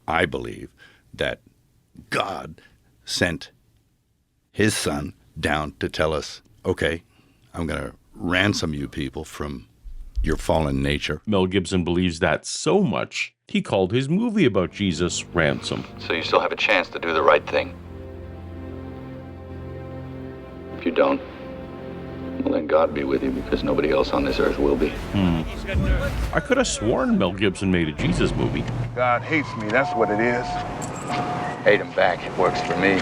I believe that God sent his son down to tell us, okay, I'm going to ransom you people from your fallen nature. Mel Gibson believes that so much, he called his movie about Jesus Ransom. So you still have a chance to do the right thing. If you don't, well, then God be with you, because nobody else on this earth will be. I could have sworn Mel Gibson made a Jesus movie. God hates me, that's what it is. Hate him back, it works for me.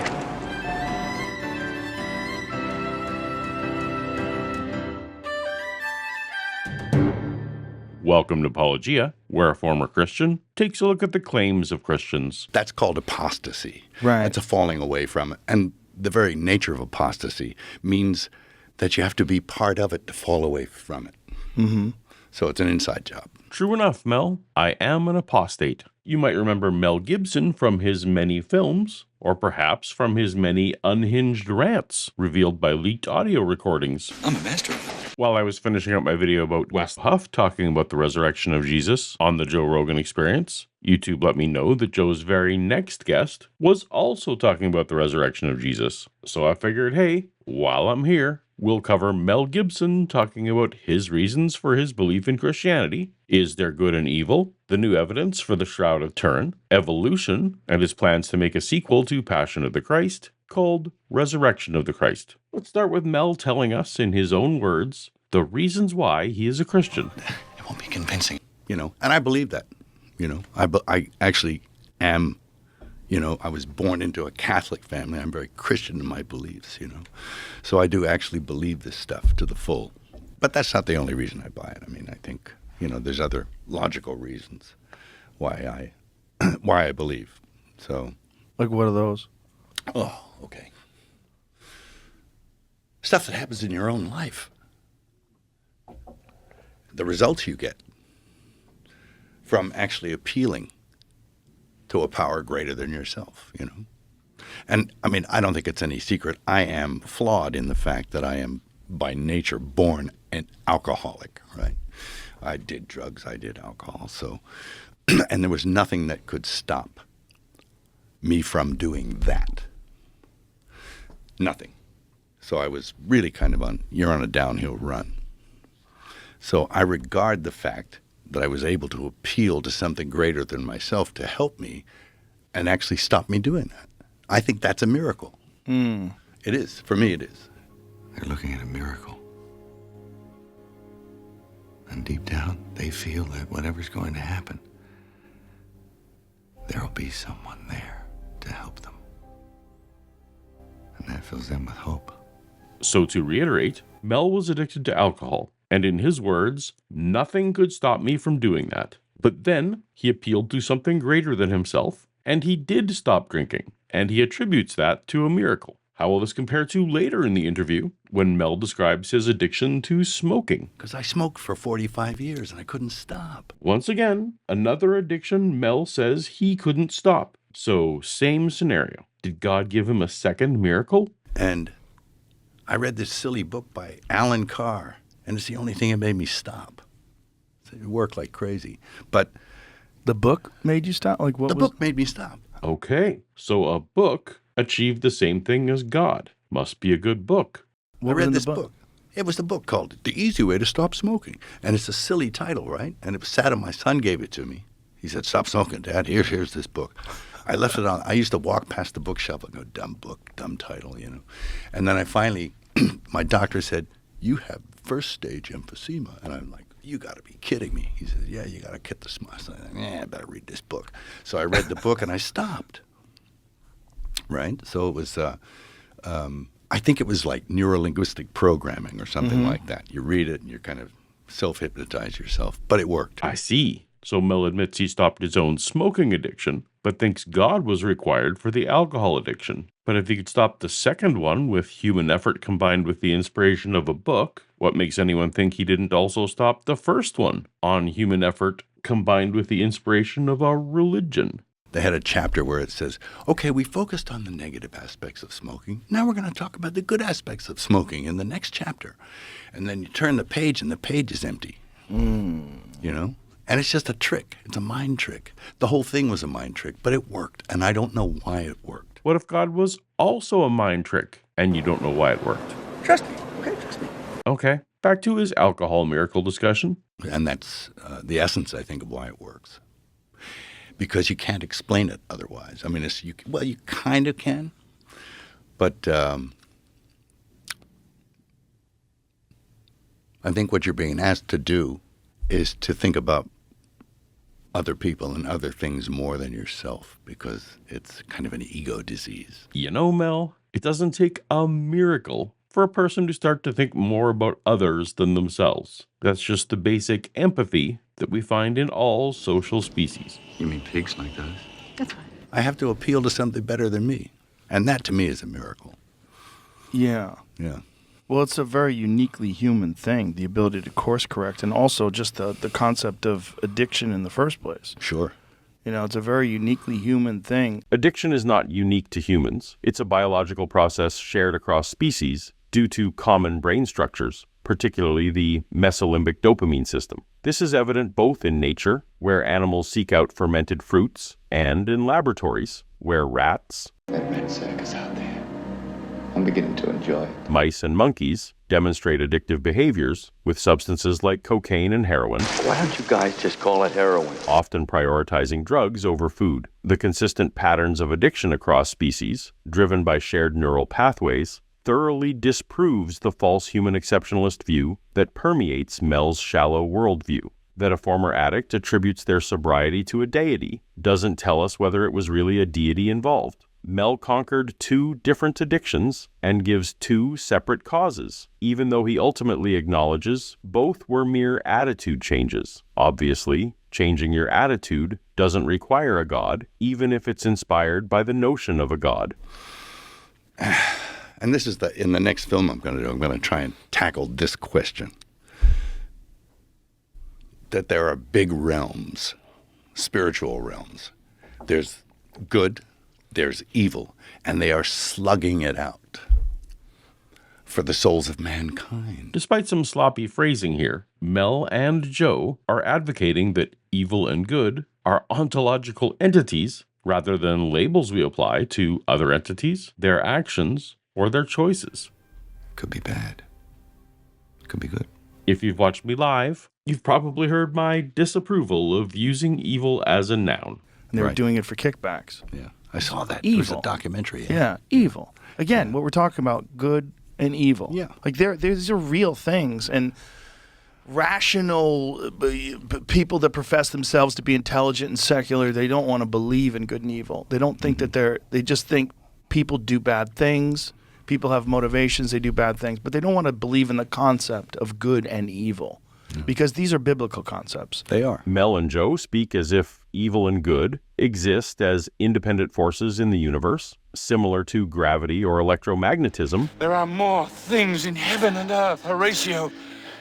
Welcome to Paulogia, where a former Christian takes a look at the claims of Christians. That's called apostasy. Right. That's a falling away from it. And the very nature of apostasy means that you have to be part of it to fall away from it. Mm-hmm. So it's an inside job. True enough, Mel. I am an apostate. You might remember Mel Gibson from his many films, or perhaps from his many unhinged rants revealed by leaked audio recordings. I'm a master of it. While I was finishing up my video about Wes Huff talking about the resurrection of Jesus on the Joe Rogan Experience, YouTube let me know that Joe's very next guest was also talking about the resurrection of Jesus. So I figured, hey, while I'm here, we'll cover Mel Gibson talking about his reasons for his belief in Christianity, is there good and evil, the new evidence for the Shroud of Turin, evolution, and his plans to make a sequel to Passion of the Christ called Resurrection of the Christ. Let's start with Mel telling us in his own words the reasons why he is a Christian. It won't be convincing, and I believe that. I actually am, I was born into a Catholic family. I'm very Christian in my beliefs, So I do actually believe this stuff to the full. But that's not the only reason I buy it. I mean, I think, there's other logical reasons why I believe. So. Like what are those? Oh, okay. Stuff that happens in your own life. The results you get from actually appealing to a power greater than yourself, And, I mean, I don't think it's any secret. I am flawed in the fact that I am, by nature, born an alcoholic, right? I did drugs, I did alcohol, so... and there was nothing that could stop me from doing that. Nothing. So I was really kind of you're on a downhill run. So I regard the fact that I was able to appeal to something greater than myself to help me and actually stop me doing that. I think that's a miracle. It is. For me, it is. They're looking at a miracle. And deep down, they feel that whatever's going to happen, there'll be someone there to help them. And that fills them with hope. So to reiterate, Mel was addicted to alcohol, and in his words, nothing could stop me from doing that. But then he appealed to something greater than himself, and he did stop drinking, and he attributes that to a miracle. How will this compare to later in the interview, when Mel describes his addiction to smoking? Because I smoked for 45 years and I couldn't stop. Once again, another addiction Mel says he couldn't stop. So, same scenario. Did God give him a second miracle? And I read this silly book by Alan Carr, and it's the only thing that made me stop. It worked like crazy. But The book made you stop? Like what? the book made me stop. Okay, so a book achieved the same thing as God. Must be a good book. What I was in read the this book? book. It was the book called The Easy Way to Stop Smoking. And it's a silly title, right? And it was sad, and my son gave it to me. He said, "Stop smoking, Dad. Here's this book." I left it on. I used to walk past the bookshelf and go, dumb book, dumb title, And then I finally, my doctor said, "You have first stage emphysema." And I'm like, "You got to be kidding me." He said, "Yeah, you got to cut the smile." I said, I better read this book. So I read the book and I stopped. Right? So it was, I think it was like neurolinguistic programming or something like that. You read it and you kind of self-hypnotize yourself. But it worked. I see. So Mel admits he stopped his own smoking addiction, but thinks God was required for the alcohol addiction. But if he could stop the second one with human effort combined with the inspiration of a book, what makes anyone think he didn't also stop the first one on human effort combined with the inspiration of a religion? They had a chapter where it says, okay, we focused on the negative aspects of smoking. Now we're going to talk about the good aspects of smoking in the next chapter. And then you turn the page and the page is empty. You know? And it's just a trick. It's a mind trick. The whole thing was a mind trick, but it worked, and I don't know why it worked. What if God was also a mind trick and you don't know why it worked? Trust me. Okay, trust me. Okay, back to his alcohol miracle discussion. And that's the essence, I think, of why it works. Because you can't explain it otherwise. I mean, you kind of can, but I think what you're being asked to do is to think about other people and other things more than yourself, because it's kind of an ego disease. You know, Mel, it doesn't take a miracle for a person to start to think more about others than themselves. That's just the basic empathy that we find in all social species. You mean pigs like us? That's right. I have to appeal to something better than me. And that, to me, is a miracle. Yeah. Yeah. Well, it's a very uniquely human thing, the ability to course correct, and also just the concept of addiction in the first place. Sure. You know, it's a very uniquely human thing. Addiction is not unique to humans. It's a biological process shared across species due to common brain structures, particularly the mesolimbic dopamine system. This is evident both in nature, where animals seek out fermented fruits, and in laboratories, where rats, That red circus out there. I'm beginning to enjoy it. mice, and monkeys demonstrate addictive behaviors with substances like cocaine and heroin, Why don't you guys just call it heroin? often prioritizing drugs over food. The consistent patterns of addiction across species, driven by shared neural pathways, thoroughly disproves the false human exceptionalist view that permeates Mel's shallow worldview. That a former addict attributes their sobriety to a deity doesn't tell us whether it was really a deity involved. Mel conquered 2 different addictions and gives 2 separate causes, even though he ultimately acknowledges both were mere attitude changes. Obviously, changing your attitude doesn't require a god, even if it's inspired by the notion of a god. And this is in the next film I'm going to do, I'm going to try and tackle this question. That there are big realms, spiritual realms. There's good, there's evil, and they are slugging it out for the souls of mankind. Despite some sloppy phrasing here, Mel and Joe are advocating that evil and good are ontological entities rather than labels we apply to other entities, their actions, or their choices. Could be bad. Could be good. If you've watched me live, you've probably heard my disapproval of using evil as a noun. And they were Right. doing it for kickbacks. Yeah. I saw that. It was a Evil. documentary. Yeah, evil. Again, what we're talking about, good and evil. Yeah. Like these are real things, and rational people that profess themselves to be intelligent and secular, they don't want to believe in good and evil. They don't think that they just think people do bad things. People have motivations, they do bad things, but they don't want to believe in the concept of good and evil because these are biblical concepts. They are. Mel and Joe speak as if evil and good exist as independent forces in the universe, similar to gravity or electromagnetism, There are more things in heaven and earth, Horatio,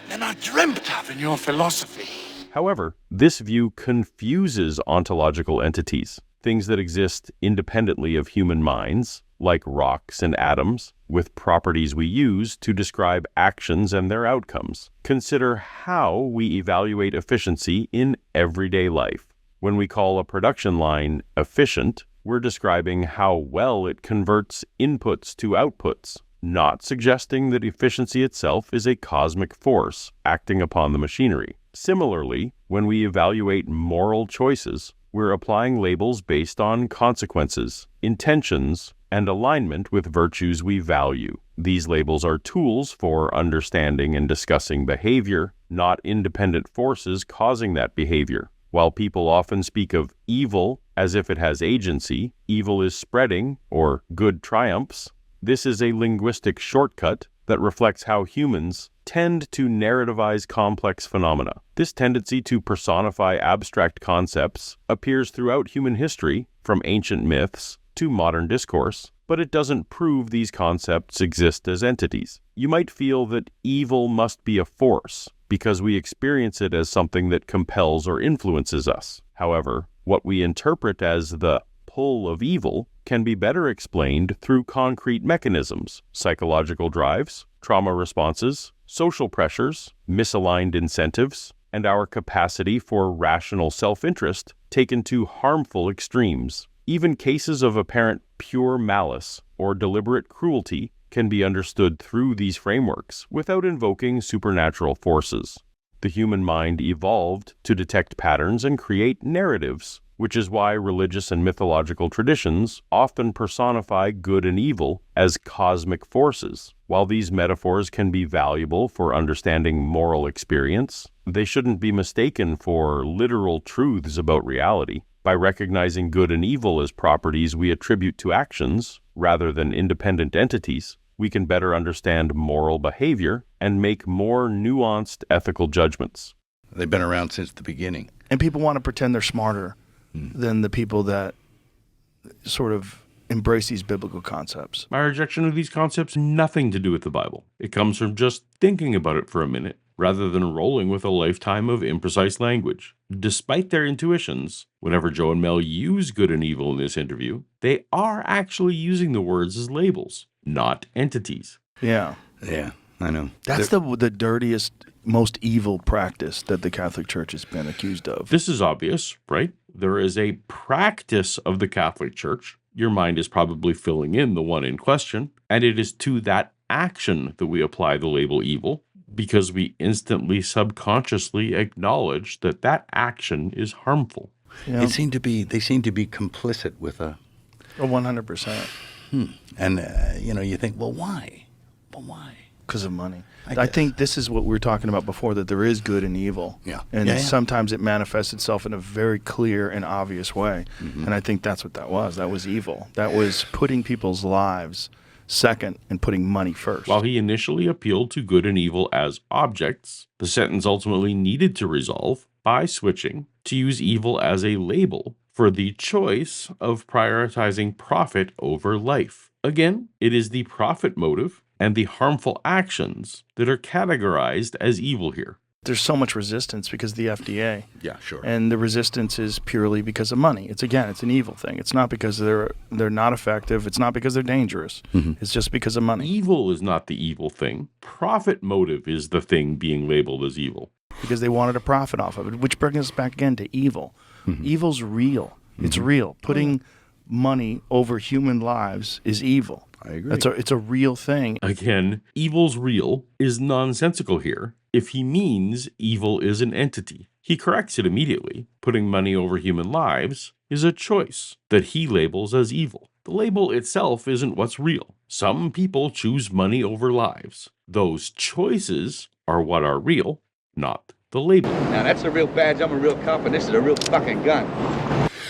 than are dreamt of in your philosophy. However, this view confuses ontological entities, things that exist independently of human minds, like rocks and atoms, with properties we use to describe actions and their outcomes. Consider how we evaluate efficiency in everyday life. When we call a production line efficient, we're describing how well it converts inputs to outputs, not suggesting that efficiency itself is a cosmic force acting upon the machinery. Similarly, when we evaluate moral choices, we're applying labels based on consequences, intentions, and alignment with virtues we value. These labels are tools for understanding and discussing behavior, not independent forces causing that behavior. While people often speak of evil as if it has agency, evil is spreading, or good triumphs, this is a linguistic shortcut that reflects how humans tend to narrativize complex phenomena. This tendency to personify abstract concepts appears throughout human history, from ancient myths to modern discourse, but it doesn't prove these concepts exist as entities. You might feel that evil must be a force because we experience it as something that compels or influences us. However, what we interpret as the pull of evil can be better explained through concrete mechanisms, psychological drives, trauma responses, social pressures, misaligned incentives, and our capacity for rational self-interest taken to harmful extremes. Even cases of apparent pure malice or deliberate cruelty can be understood through these frameworks without invoking supernatural forces. The human mind evolved to detect patterns and create narratives, which is why religious and mythological traditions often personify good and evil as cosmic forces. While these metaphors can be valuable for understanding moral experience, they shouldn't be mistaken for literal truths about reality. By recognizing good and evil as properties we attribute to actions, rather than independent entities, we can better understand moral behavior and make more nuanced ethical judgments. They've been around since the beginning. And people want to pretend they're smarter than the people that sort of embrace these biblical concepts. My rejection of these concepts has nothing to do with the Bible. It comes from just thinking about it for a minute, rather than rolling with a lifetime of imprecise language. Despite their intuitions, whenever Joe and Mel use good and evil in this interview, they are actually using the words as labels, not entities. Yeah. Yeah, I know. That's the dirtiest, most evil practice that the Catholic Church has been accused of. This is obvious, right? There is a practice of the Catholic Church. Your mind is probably filling in the one in question, and it is to that action that we apply the label evil, because we instantly, subconsciously acknowledge that that action is harmful. Yeah. They seem to be complicit with a... 100%. And, you think, well, why? Well, why? Because of money. I I think this is what we were talking about before, that there is good and evil. Yeah. And Yeah, yeah. sometimes it manifests itself in a very clear and obvious way. And I think that's what that was. That was evil. That was putting people's lives second and putting money first. While he initially appealed to good and evil as objects, the sentence ultimately needed to resolve by switching to use evil as a label for the choice of prioritizing profit over life. Again, it is the profit motive and the harmful actions that are categorized as evil here. There's so much resistance because of the FDA. Yeah, sure. And the resistance is purely because of money. It's an evil thing. It's not because they're not effective. It's not because they're dangerous. It's just because of money. Evil is not the evil thing. Profit motive is the thing being labeled as evil. Because they wanted a profit off of it, which brings us back again to evil. Evil's real. It's real. Putting money over human lives is evil. I agree. It's a real thing. Again, evil's real is nonsensical here. If he means evil is an entity, he corrects it immediately. Putting money over human lives is a choice that he labels as evil. The label itself isn't what's real. Some people choose money over lives. Those choices are what are real, not the label. Now that's a real badge. I'm a real cop, and this is a real fucking gun.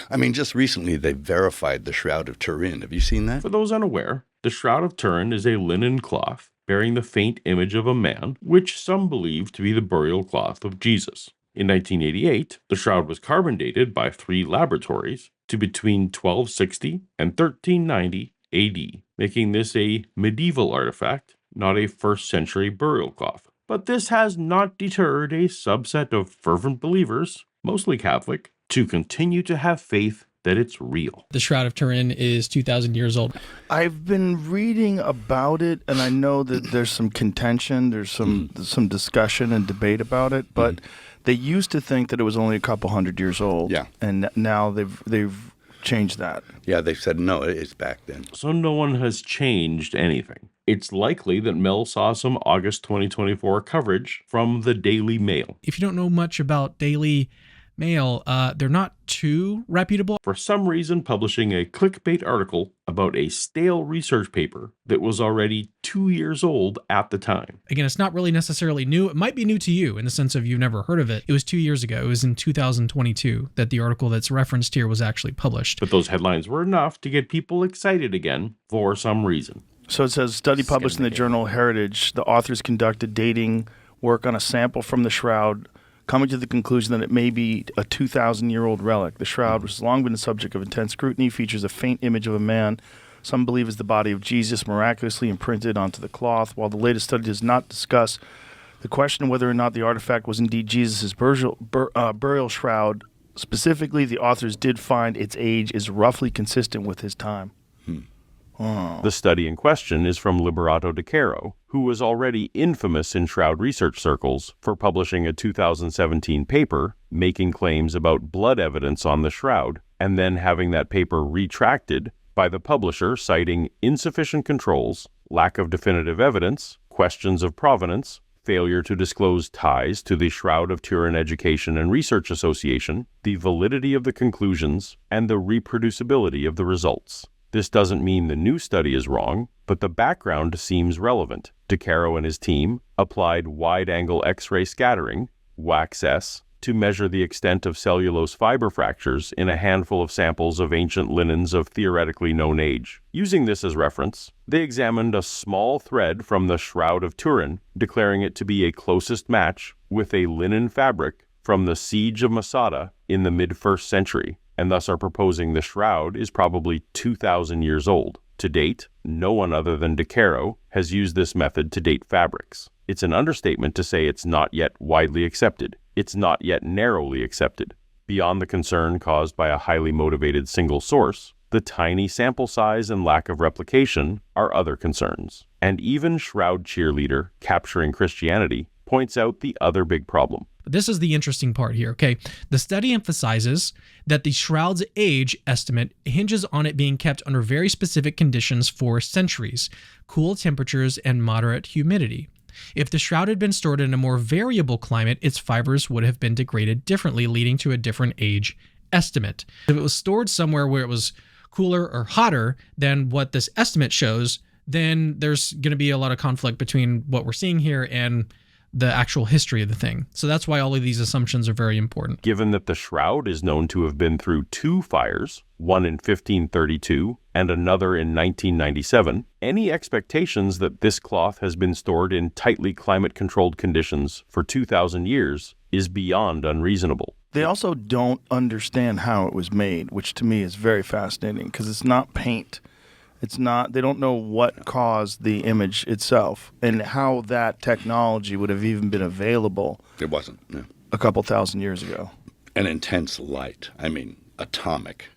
I mean, just recently they verified the Shroud of Turin. Have you seen that? For those unaware, the Shroud of Turin is a linen cloth bearing the faint image of a man, which some believe to be the burial cloth of Jesus. In 1988, the shroud was carbon dated by 3 laboratories to between 1260 and 1390 AD, making this a medieval artifact, not a 1st century burial cloth. But this has not deterred a subset of fervent believers, mostly Catholic, to continue to have faith that it's real. The Shroud of Turin is 2,000 years old. I've been reading about it, and I know that there's some contention, there's some discussion and debate about it, but they used to think that it was only a couple hundred years old. Yeah. And now they've changed that. Yeah, they said no, it's back then. So no one has changed anything. It's likely that Mel saw some August 2024 coverage from the Daily Mail. If you don't know much about Daily Mail, they're not too reputable. For some reason, publishing a clickbait article about a stale research paper that was already 2 years old at the time. Again, it's not really necessarily new. It might be new to you in the sense of you've never heard of it. It was 2 years ago. It was in 2022 that the article that's referenced here was actually published. But those headlines were enough to get people excited again for some reason. So it says, study published in the journal Heritage, the authors conducted dating work on a sample from the shroud, coming to the conclusion that it may be a 2,000-year-old relic. The shroud, which has long been the subject of intense scrutiny, features a faint image of a man some believe is the body of Jesus miraculously imprinted onto the cloth. While the latest study does not discuss the question of whether or not the artifact was indeed Jesus' burial shroud, specifically, the authors did find its age is roughly consistent with his time. The study in question is from Liberato De Caro, who was already infamous in shroud research circles for publishing a 2017 paper making claims about blood evidence on the shroud, and then having that paper retracted by the publisher citing insufficient controls, lack of definitive evidence, questions of provenance, failure to disclose ties to the Shroud of Turin Education and Research Association, the validity of the conclusions, and the reproducibility of the results. This doesn't mean the new study is wrong, but the background seems relevant. De Caro and his team applied wide-angle X-ray scattering, WAX-S, to measure the extent of cellulose fiber fractures in a handful of samples of ancient linens of theoretically known age. Using this as reference, they examined a small thread from the Shroud of Turin, declaring it to be a closest match with a linen fabric from the Siege of Masada in the mid-1st century, and thus are proposing the shroud is probably 2,000 years old. To date, no one other than De Caro has used this method to date fabrics. It's an understatement to say it's not yet widely accepted. It's not yet narrowly accepted. Beyond the concern caused by a highly motivated single source, the tiny sample size and lack of replication are other concerns. And even Shroud cheerleader Capturing Christianity points out the other big problem. This is the interesting part here, okay? The study emphasizes that the shroud's age estimate hinges on it being kept under very specific conditions for centuries, cool temperatures, and moderate humidity. If the shroud had been stored in a more variable climate, its fibers would have been degraded differently, leading to a different age estimate. If it was stored somewhere where it was cooler or hotter than what this estimate shows, then there's going to be a lot of conflict between what we're seeing here and the actual history of the thing. So that's why all of these assumptions are very important. Given that the shroud is known to have been through 2 fires, one in 1532 and another in 1997, any expectations that this cloth has been stored in tightly climate-controlled conditions for 2,000 years is beyond unreasonable. They also don't understand how it was made, which to me is very fascinating because it's not paint. It's not, they don't know what caused the image itself and how that technology would have even been available. It wasn't, no. A couple thousand years ago. An intense light, I mean, atomic,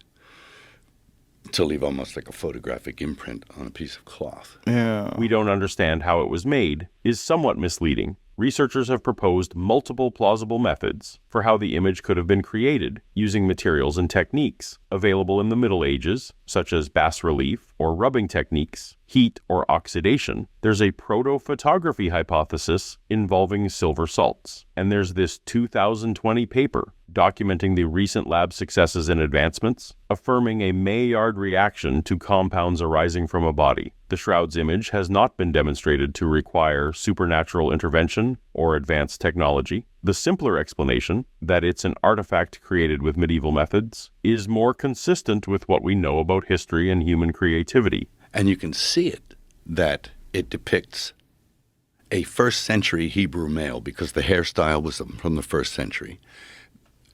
to leave almost like a photographic imprint on a piece of cloth. Yeah. We don't understand how it was made is somewhat misleading. Researchers have proposed multiple plausible methods for how the image could have been created using materials and techniques available in the Middle Ages, such as bas-relief or rubbing techniques, heat or oxidation. There's a proto-photography hypothesis involving silver salts. And there's this 2020 paper documenting the recent lab successes and advancements, affirming a Maillard reaction to compounds arising from a body. The shroud's image has not been demonstrated to require supernatural intervention or advanced technology. The simpler explanation, that it's an artifact created with medieval methods, is more consistent with what we know about history and human creativity. And you can see it, that it depicts a first-century Hebrew male because the hairstyle was from the first century,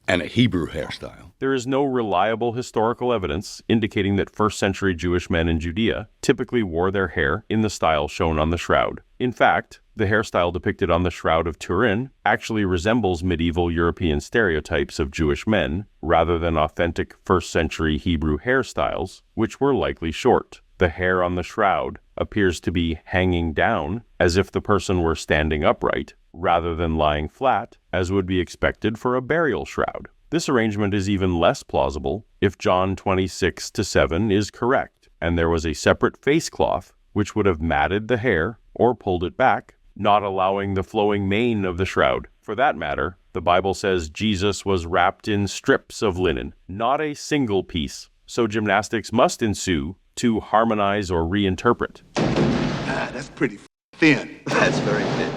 and a Hebrew hairstyle. There is no reliable historical evidence indicating that first-century Jewish men in Judea typically wore their hair in the style shown on the shroud. In fact, the hairstyle depicted on the Shroud of Turin actually resembles medieval European stereotypes of Jewish men rather than authentic first-century Hebrew hairstyles, which were likely short. The hair on the shroud appears to be hanging down as if the person were standing upright, rather than lying flat, as would be expected for a burial shroud. This arrangement is even less plausible if John 26:7 is correct, and there was a separate face cloth which would have matted the hair or pulled it back, not allowing the flowing mane of the shroud. For that matter, the Bible says Jesus was wrapped in strips of linen, not a single piece, so gymnastics must ensue to harmonize or reinterpret. That's pretty thin. That's very thin.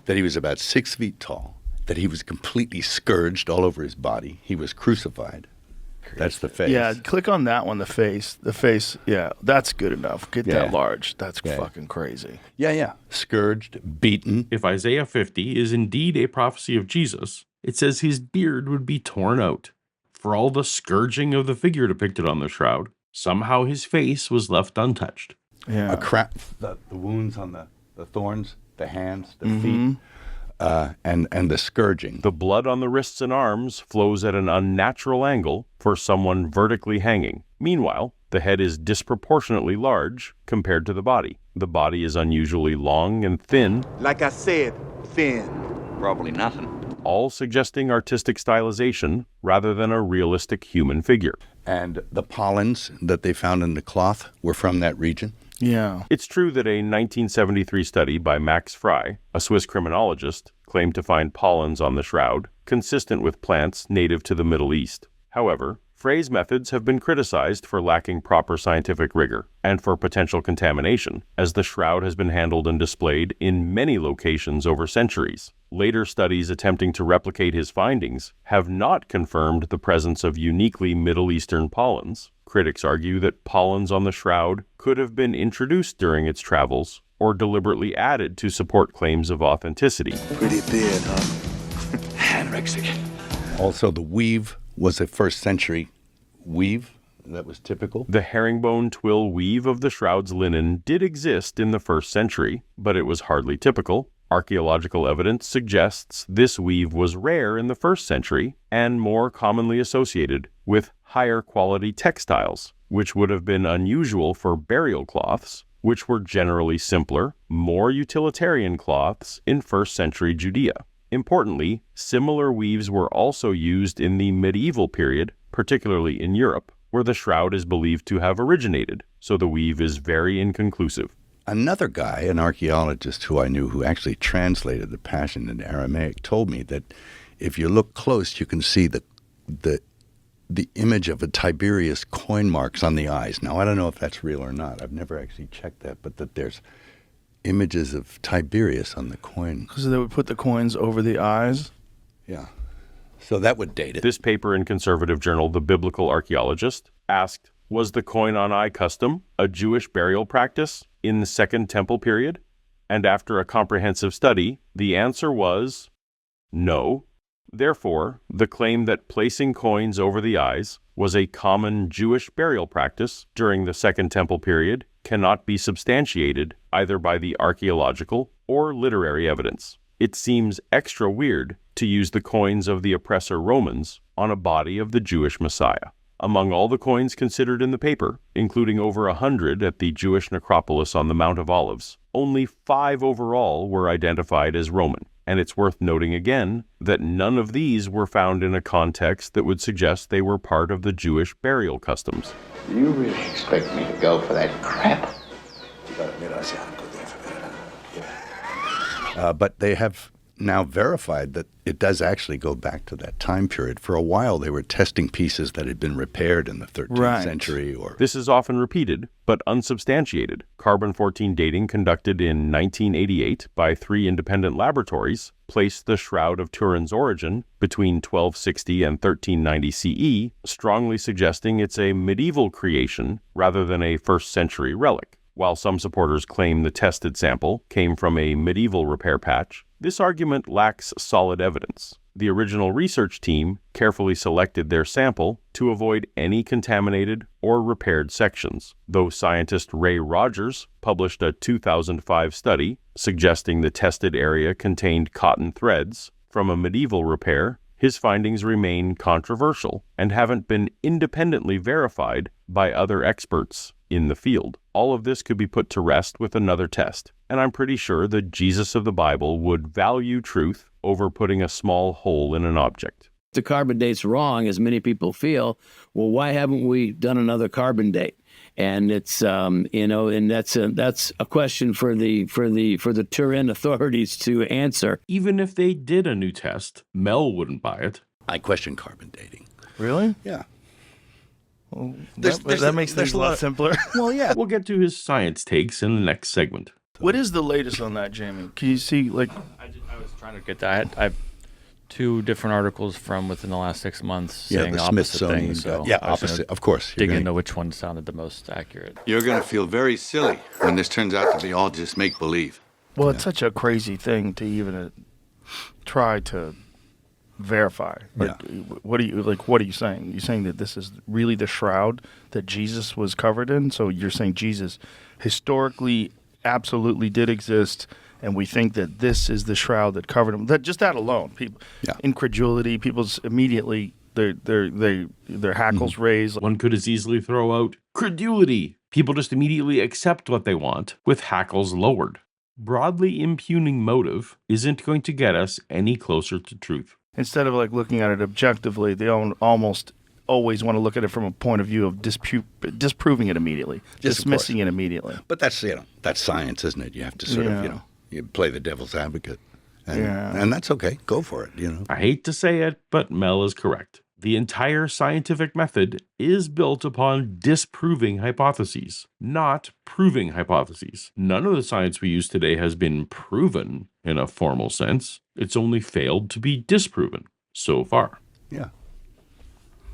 That he was about 6 feet tall, that he was completely scourged all over his body. He was crucified. That's the face. Yeah, click on that one, the face. The face, yeah, that's good enough. Get Yeah. that large. That's Yeah. fucking crazy. Yeah. Scourged, beaten. If Isaiah 50 is indeed a prophecy of Jesus, it says his beard would be torn out. For all the scourging of the figure depicted on the shroud, somehow his face was left untouched. Yeah. The wounds on the thorns, the hands, the feet, and the scourging. The blood on the wrists and arms flows at an unnatural angle for someone vertically hanging. Meanwhile, The head is disproportionately large compared to the body. The body is unusually long and thin. Like I said, thin. Probably nothing. All suggesting artistic stylization rather than a realistic human figure. And the pollens that they found in the cloth were from that region? Yeah. It's true that a 1973 study by Max Frey, a Swiss criminologist, claimed to find pollens on the shroud, consistent with plants native to the Middle East. However, Frey's methods have been criticized for lacking proper scientific rigor and for potential contamination, as the shroud has been handled and displayed in many locations over centuries. Later studies attempting to replicate his findings have not confirmed the presence of uniquely Middle Eastern pollens. Critics argue that pollens on the shroud could have been introduced during its travels or deliberately added to support claims of authenticity. Pretty thin, huh? Anorexic. Also, the weave was a first century weave that was typical. The herringbone twill weave of the shroud's linen did exist in the 1st century, but it was hardly typical. Archaeological evidence suggests this weave was rare in the 1st century and more commonly associated with higher quality textiles, which would have been unusual for burial cloths, which were generally simpler, more utilitarian cloths in 1st century Judea. Importantly, similar weaves were also used in the medieval period, particularly in Europe, where the shroud is believed to have originated, so the weave is very inconclusive. Another guy, an archaeologist who I knew who actually translated the Passion into Aramaic, told me that if you look close, you can see the image of a Tiberius coin marks on the eyes. Now, I don't know if that's real or not. I've never actually checked that, but that there's images of Tiberius on the coin. Because they would put the coins over the eyes? Yeah. So that would date it. This paper in conservative journal The Biblical Archaeologist asked, was the coin on eye custom a Jewish burial practice in the Second Temple period? And after a comprehensive study, the answer was no. Therefore, the claim that placing coins over the eyes was a common Jewish burial practice during the Second Temple period cannot be substantiated either by the archaeological or literary evidence. It seems extra weird to use the coins of the oppressor Romans on a body of the Jewish Messiah. Among all the coins considered in the paper, including over 100 at the Jewish necropolis on the Mount of Olives, only 5 overall were identified as Roman. And it's worth noting again that none of these were found in a context that would suggest they were part of the Jewish burial customs. Do you really expect me to go for that crap? But they have now verified that it does actually go back to that time period. For a while, they were testing pieces that had been repaired in the 13th century. This is often repeated, but unsubstantiated. Carbon-14 dating conducted in 1988 by 3 independent laboratories placed the Shroud of Turin's origin between 1260 and 1390 CE, strongly suggesting it's a medieval creation rather than a 1st century relic. While some supporters claim the tested sample came from a medieval repair patch, this argument lacks solid evidence. The original research team carefully selected their sample to avoid any contaminated or repaired sections, though scientist Ray Rogers published a 2005 study suggesting the tested area contained cotton threads from a medieval repair. His findings remain controversial and haven't been independently verified by other experts in the field. All of this could be put to rest with another test, and I'm pretty sure the Jesus of the Bible would value truth over putting a small hole in an object. The carbon date's wrong, as many people feel. Well, why haven't we done another carbon date? And it's and that's a question for the Turin authorities to answer. Even if they did a new test, Mel wouldn't buy it. I question carbon dating. Really? Yeah. Well, that makes things a lot simpler. Well, yeah. We'll get to his science takes in the next segment. What is the latest on that, Jamie? Can you see, I was trying to get that. I have 2 different articles from within the last 6 months saying the opposite Smithsonian things. So yeah, opposite, of course. Dig into which one sounded the most accurate. You're going to feel very silly when this turns out to be all just make-believe. Well, it's such a crazy thing to even try to verify. What are you saying? You're saying that this is really the shroud that Jesus was covered in? So you're saying Jesus historically absolutely did exist, and we think that this is the shroud that covered him. That alone, people, incredulity, people's immediately their hackles raise. One could as easily throw out Credulity. People just immediately accept what they want with hackles lowered. Broadly impugning motive isn't going to get us any closer to truth. Instead of like looking at it objectively, they almost always want to look at it from a point of view of disproving it immediately, dismissing it immediately. But that's that's science, isn't it? You have to sort of you play the devil's advocate, and that's okay. Go for it. I hate to say it, but Mel is correct. The entire scientific method is built upon disproving hypotheses, not proving hypotheses. None of the science we use today has been proven in a formal sense. It's only failed to be disproven so far. Yeah.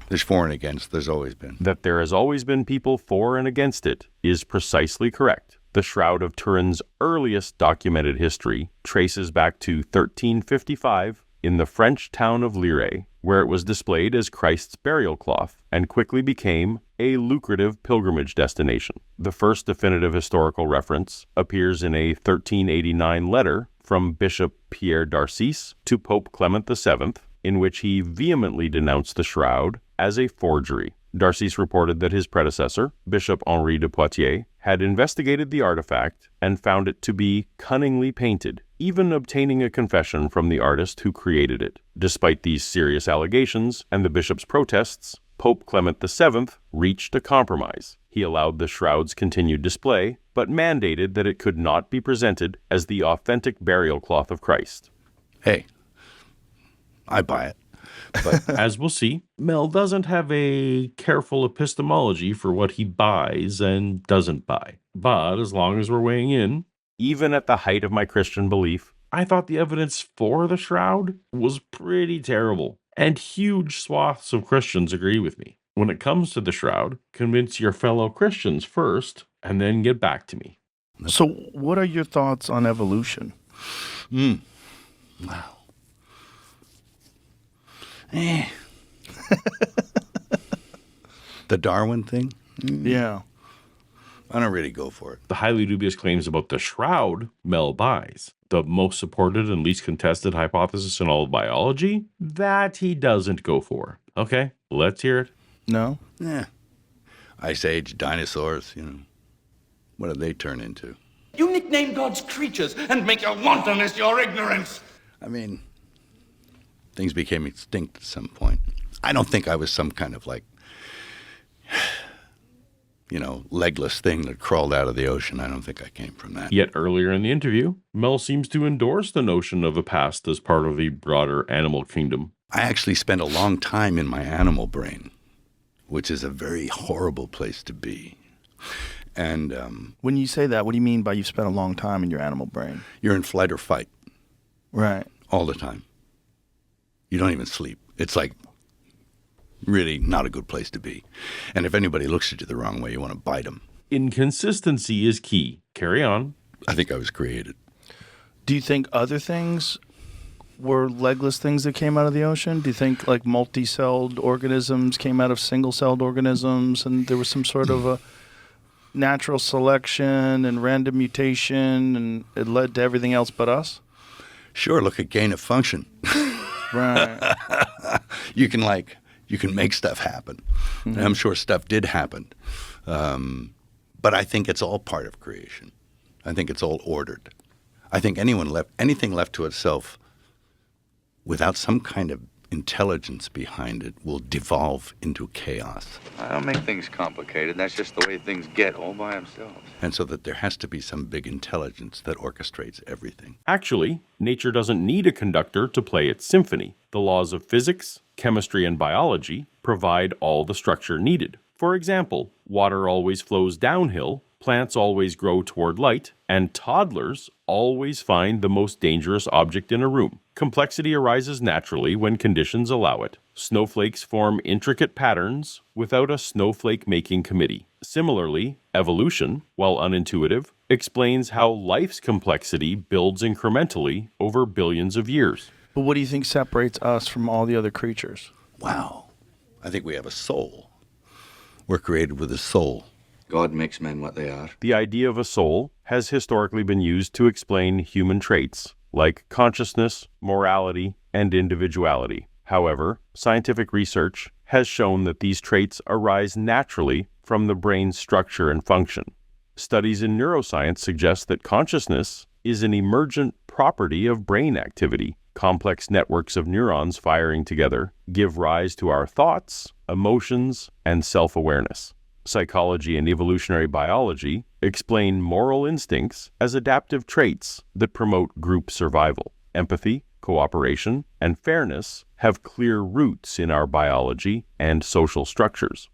There's for and against. There's always been. That there has always been people for and against it is precisely correct. The Shroud of Turin's earliest documented history traces back to 1355 in the French town of Lire, where it was displayed as Christ's burial cloth and quickly became a lucrative pilgrimage destination. The first definitive historical reference appears in a 1389 letter from Bishop Pierre d'Arcis to Pope Clement VII, in which he vehemently denounced the shroud as a forgery. D'Arcis reported that his predecessor, Bishop Henri de Poitiers, had investigated the artifact and found it to be cunningly painted, even obtaining a confession from the artist who created it. Despite these serious allegations and the bishop's protests, Pope Clement VII reached a compromise. He allowed the shroud's continued display, but mandated that it could not be presented as the authentic burial cloth of Christ. Hey, I buy it. But as we'll see, Mel doesn't have a careful epistemology for what he buys and doesn't buy. But as long as we're weighing in, even at the height of my Christian belief, I thought the evidence for the shroud was pretty terrible. And huge swaths of Christians agree with me. When it comes to the shroud, convince your fellow Christians first, and then get back to me. So what are your thoughts on evolution? Wow. The Darwin thing? Yeah. I don't really go for it. The highly dubious claims about the shroud, Mel buys. The most supported and least contested hypothesis in all of biology, that he doesn't go for. Okay, let's hear it. No? Yeah. Ice Age, dinosaurs, what did they turn into? You nickname God's creatures and make your wantonness your ignorance. I mean, things became extinct at some point. I don't think I was some kind of legless thing that crawled out of the ocean. I don't think I came from that. Yet earlier in the interview, Mel seems to endorse the notion of a past as part of the broader animal kingdom. I actually spent a long time in my animal brain, which is a very horrible place to be. And when you say that, what do you mean by you've spent a long time in your animal brain? You're in flight or fight. Right. All the time. You don't even sleep. It's really not a good place to be. And if anybody looks at you the wrong way, you want to bite them. Inconsistency is key. Carry on. I think I was created. Do you think other things were legless things that came out of the ocean? Do you think multi-celled organisms came out of single-celled organisms and there was some sort of a natural selection and random mutation and it led to everything else but us? Sure, look at gain of function. Right. You can make stuff happen. Mm-hmm. And I'm sure stuff did happen. But I think it's all part of creation. I think it's all ordered. I think anything left to itself without some kind of intelligence behind it will devolve into chaos. I don't make things complicated. That's just the way things get all by themselves. And so that there has to be some big intelligence that orchestrates everything. Actually, nature doesn't need a conductor to play its symphony. The laws of physics, chemistry, and biology provide all the structure needed. For example, water always flows downhill, plants always grow toward light, and toddlers always find the most dangerous object in a room. Complexity arises naturally when conditions allow it. Snowflakes form intricate patterns without a snowflake-making committee. Similarly, evolution, while unintuitive, explains how life's complexity builds incrementally over billions of years. But what do you think separates us from all the other creatures? Wow. I think we have a soul. We're created with a soul. God makes men what they are. The idea of a soul has historically been used to explain human traits like consciousness, morality, and individuality. However, scientific research has shown that these traits arise naturally from the brain's structure and function. Studies in neuroscience suggest that consciousness is an emergent property of brain activity. Complex networks of neurons firing together give rise to our thoughts, emotions, and self-awareness. Psychology and evolutionary biology explain moral instincts as adaptive traits that promote group survival. Empathy, cooperation, and fairness have clear roots in our biology and social structures.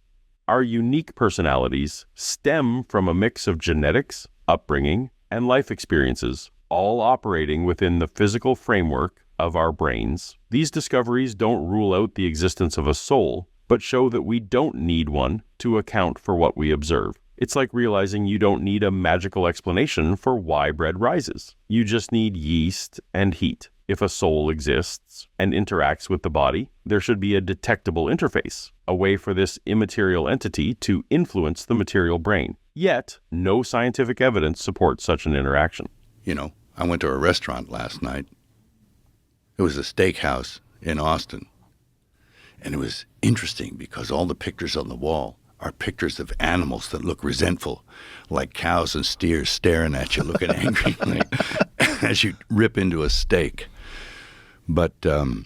Our unique personalities stem from a mix of genetics, upbringing, and life experiences, all operating within the physical framework of our brains. These discoveries don't rule out the existence of a soul, but show that we don't need one to account for what we observe. It's like realizing you don't need a magical explanation for why bread rises. You just need yeast and heat. If a soul exists and interacts with the body, there should be a detectable interface, a way for this immaterial entity to influence the material brain. Yet, no scientific evidence supports such an interaction. You know, I went to a restaurant last night. It was a steakhouse in Austin. And it was interesting because all the pictures on the wall are pictures of animals that look resentful, like cows and steers staring at you, looking angry as you rip into a steak. But I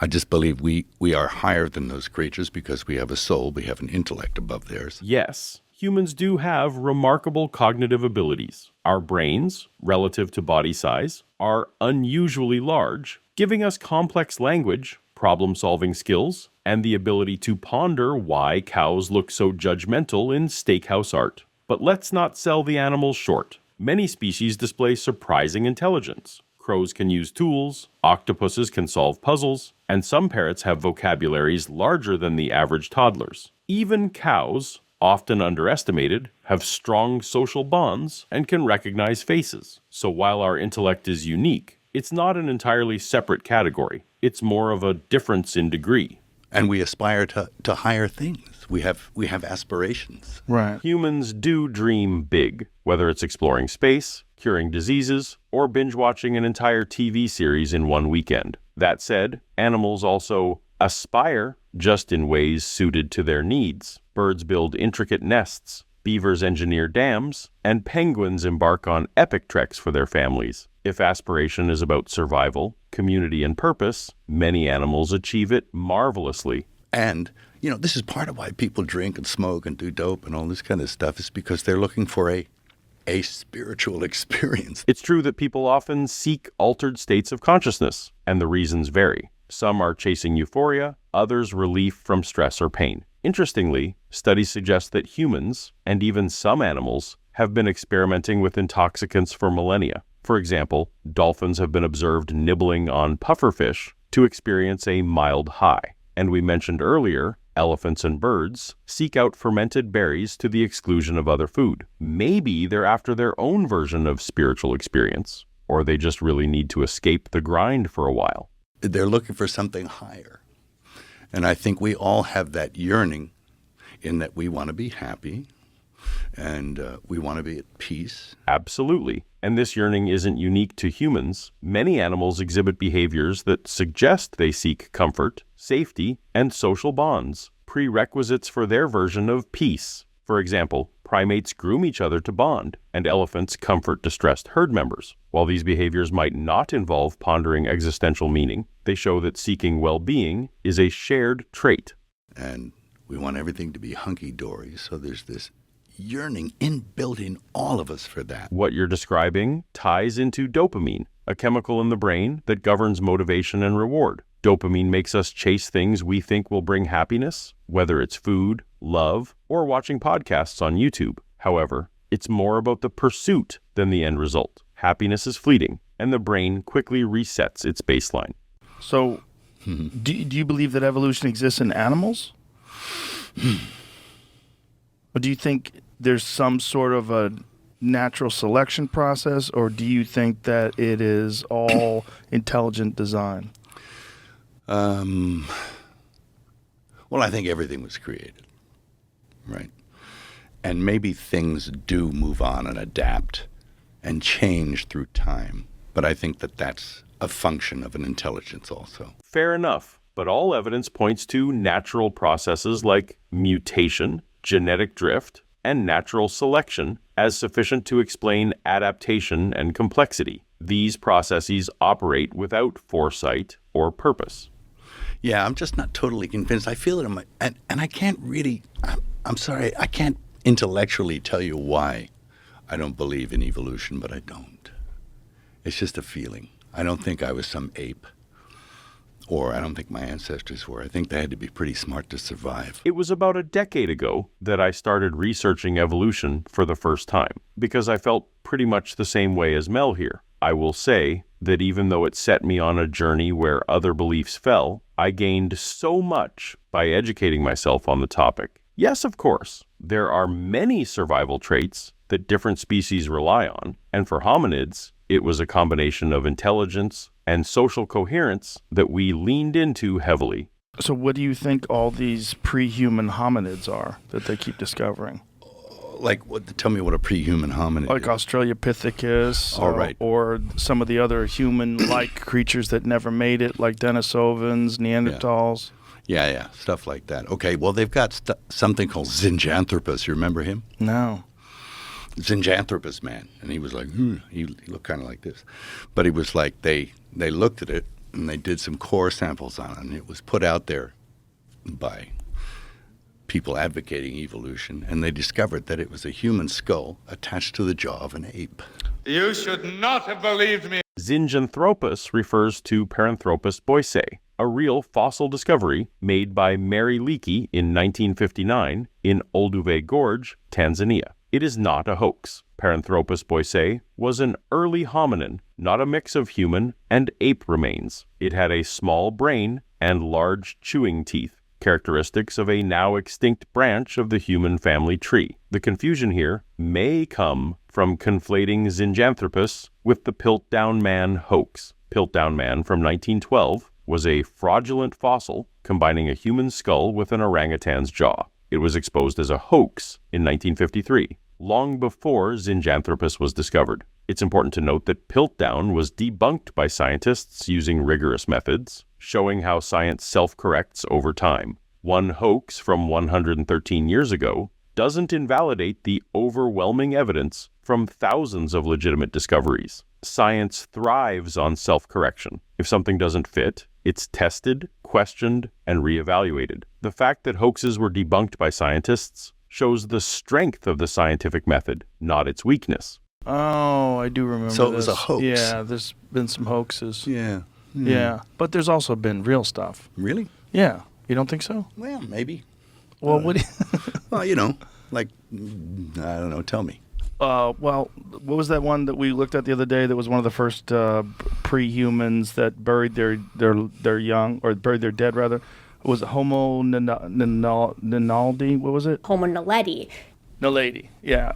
just believe we are higher than those creatures because we have a soul, we have an intellect above theirs. Yes, humans do have remarkable cognitive abilities. Our brains, relative to body size, are unusually large, giving us complex language, problem-solving skills, and the ability to ponder why cows look so judgmental in steakhouse art. But let's not sell the animals short. Many species display surprising intelligence. Crows can use tools, octopuses can solve puzzles, and some parrots have vocabularies larger than the average toddler's. Even cows, often underestimated, have strong social bonds and can recognize faces. So while our intellect is unique, it's not an entirely separate category. It's more of a difference in degree. And we aspire to higher things. We have aspirations. Right. Humans do dream big, whether it's exploring space, curing diseases, or binge-watching an entire TV series in one weekend. That said, animals also aspire, just in ways suited to their needs. Birds build intricate nests, beavers engineer dams, and penguins embark on epic treks for their families. If aspiration is about survival, community, and purpose, many animals achieve it marvelously. And, you know, this is part of why people drink and smoke and do dope and all this kind of stuff, is because they're looking for a spiritual experience. It's true that people often seek altered states of consciousness, and the reasons vary. Some are chasing euphoria, others relief from stress or pain. Interestingly, studies suggest that humans, and even some animals, have been experimenting with intoxicants for millennia. For example, dolphins have been observed nibbling on pufferfish to experience a mild high. And we mentioned earlier, elephants and birds seek out fermented berries to the exclusion of other food. Maybe they're after their own version of spiritual experience, or they just really need to escape the grind for a while. They're looking for something higher. And I think we all have that yearning in that we want to be happy and we want to be at peace. Absolutely. And this yearning isn't unique to humans. Many animals exhibit behaviors that suggest they seek comfort, safety, and social bonds, prerequisites for their version of peace. For example, primates groom each other to bond, and elephants comfort distressed herd members. While these behaviors might not involve pondering existential meaning, they show that seeking well-being is a shared trait. And we want everything to be hunky-dory, so there's this yearning inbuilt in all of us for that. What you're describing ties into dopamine, a chemical in the brain that governs motivation and reward. Dopamine makes us chase things we think will bring happiness, whether it's food, love, or watching podcasts on YouTube. However, it's more about the pursuit than the end result. Happiness is fleeting, and the brain quickly resets its baseline. So, do you believe that evolution exists in animals? Or do you think there's some sort of a natural selection process, or do you think that it is all intelligent design? Well, I think everything was created, right? And maybe things do move on and adapt and change through time. But I think that that's a function of an intelligence also. Fair enough. but all evidence points to natural processes like mutation, genetic drift, and natural selection as sufficient to explain adaptation and complexity. These processes operate without foresight or purpose. Yeah, I'm just not totally convinced. I feel it in my, and I can't really, I'm sorry, I can't intellectually tell you why I don't believe in evolution, but I don't. It's just a feeling. I don't think I was some ape, or I don't think my ancestors were. I think they had to be pretty smart to survive. It was about a decade ago that I started researching evolution for the first time, because I felt pretty much the same way as Mel here. I will say that even though it set me on a journey where other beliefs fell, I gained so much by educating myself on the topic. Yes, of course, there are many survival traits that different species rely on, and for hominids, it was a combination of intelligence and social coherence that we leaned into heavily. So what do you think all these pre-human hominids are that they keep discovering? Like, tell me what a pre-human hominid Like is. Australopithecus, All right. or some of the other human-like creatures that never made it, like Denisovans, Neanderthals. Yeah, stuff like that. Okay, well, they've got something called Zinjanthropus. You remember him? No. Zinjanthropus, man. And he was like, he looked kind of like this. But he was like, they looked at it, and they did some core samples on it, and it was put out there by people advocating evolution, and they discovered that it was a human skull attached to the jaw of an ape. You should not have believed me. Zinjanthropus refers to Paranthropus boisei, a real fossil discovery made by Mary Leakey in 1959 in Olduvai Gorge, Tanzania. It is not a hoax. Paranthropus boisei was an early hominin, not a mix of human and ape remains. It had a small brain and large chewing teeth, characteristics of a now extinct branch of the human family tree. The confusion here may come from conflating Zinjanthropus with the Piltdown Man hoax. Piltdown Man from 1912 was a fraudulent fossil combining a human skull with an orangutan's jaw. It was exposed as a hoax in 1953, long before Zinjanthropus was discovered. It's important to note that Piltdown was debunked by scientists using rigorous methods, showing how science self-corrects over time. One hoax from 113 years ago doesn't invalidate the overwhelming evidence from thousands of legitimate discoveries. Science thrives on self-correction. If something doesn't fit, it's tested, questioned, and reevaluated. The fact that hoaxes were debunked by scientists shows the strength of the scientific method, not its weakness. Oh, I do remember So it this. was a hoax. Yeah, there's been some hoaxes. Yeah. Yeah, but there's also been real stuff. Really? Yeah. You don't think so? Well, maybe. Well, what do you... Well, you know, like, I don't know, tell me. Well, what was that one that we looked at the other day that was one of the first pre-humans that buried their young, or buried their dead, rather? Was it Homo naledi? What was it? Homo naledi. Naledi, yeah.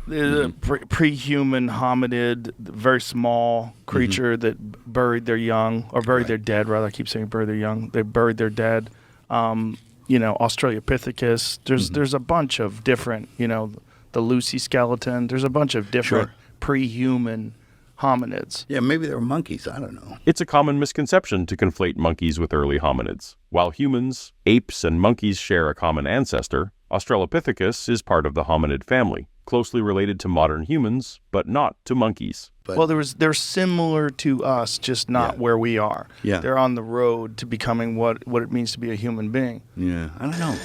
Pre-human hominid, very small creature that buried their young, or buried their dead, rather. I keep saying buried their young. They buried their dead. Australopithecus. There's a bunch of different, the Lucy skeleton. There's a bunch of different pre-human hominids. Yeah, maybe they were monkeys. I don't know. It's a common misconception to conflate monkeys with early hominids. While humans, apes, and monkeys share a common ancestor, Australopithecus is part of the hominid family, closely related to modern humans, but not to monkeys. Well, they're similar to us, just not where we are. Yeah. They're on the road to becoming what it means to be a human being. Yeah, I don't know.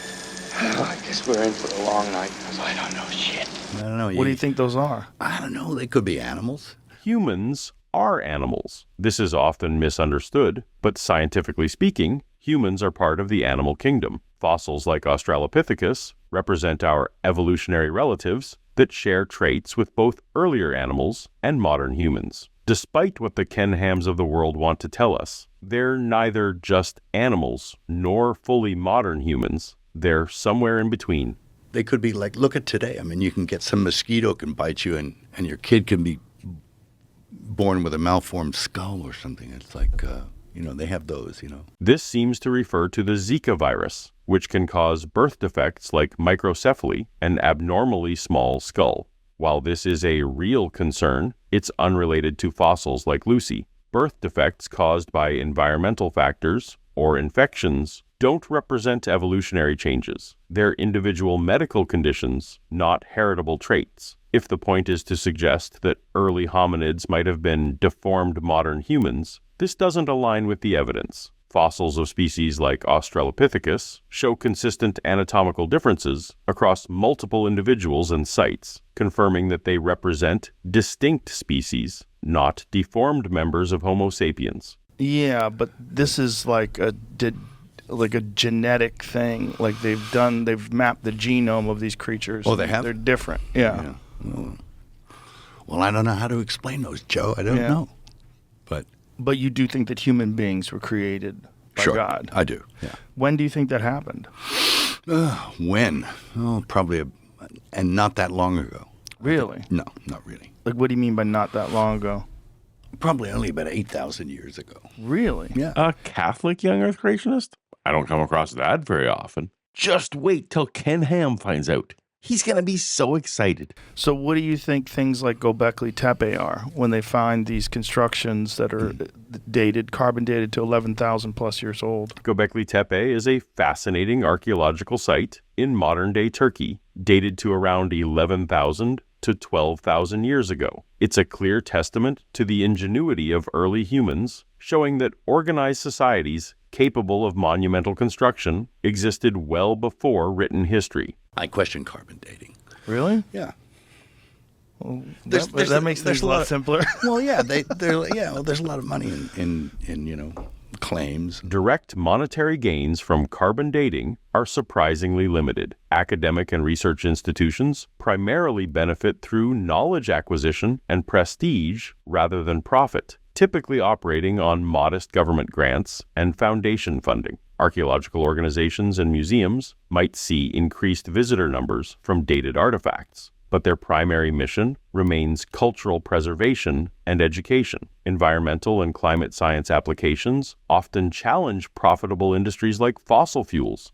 Well, I guess we're in for a long night, because I don't know shit. I don't know. What do you think those are? I don't know. They could be animals. Humans are animals. This is often misunderstood, but scientifically speaking, humans are part of the animal kingdom. Fossils like Australopithecus represent our evolutionary relatives that share traits with both earlier animals and modern humans. Despite what the Ken Hams of the world want to tell us, they're neither just animals nor fully modern humans. They're somewhere in between. They could be like, look at today. I mean, you can get some mosquito can bite you, and your kid can be born with a malformed skull or something. It's like, they have those, This seems to refer to the Zika virus, which can cause birth defects like microcephaly, an abnormally small skull. While this is a real concern, it's unrelated to fossils like Lucy. Birth defects caused by environmental factors or infections don't represent evolutionary changes. They're individual medical conditions, not heritable traits. If the point is to suggest that early hominids might have been deformed modern humans, this doesn't align with the evidence. Fossils of species like Australopithecus show consistent anatomical differences across multiple individuals and sites, confirming that they represent distinct species, not deformed members of Homo sapiens. Yeah, but this is like a genetic thing. Like they've mapped the genome of these creatures. Oh, they have? They're different. Yeah. Well, I don't know how to explain those, Joe. I don't know. But you do think that human beings were created by God? I do. Yeah. When do you think that happened? When? Oh, probably, and not that long ago. Really? No, not really. Like, what do you mean by not that long ago? Probably only about 8,000 years ago. Really? Yeah. A Catholic young Earth creationist? I don't come across that very often. Just wait till Ken Ham finds out. He's going to be so excited. So what do you think things like Göbekli Tepe are when they find these constructions that are carbon dated to 11,000 plus years old? Göbekli Tepe is a fascinating archaeological site in modern-day Turkey, dated to around 11,000 to 12,000 years ago. It's a clear testament to the ingenuity of early humans, showing that organized societies capable of monumental construction existed well before written history. I question carbon dating. Really? Yeah. Well, that makes things a lot simpler. Well, yeah, there's a lot of money in claims. Direct monetary gains from carbon dating are surprisingly limited. Academic and research institutions primarily benefit through knowledge acquisition and prestige rather than profit, typically operating on modest government grants and foundation funding. Archaeological organizations and museums might see increased visitor numbers from dated artifacts, but their primary mission remains cultural preservation and education. Environmental and climate science applications often challenge profitable industries like fossil fuels,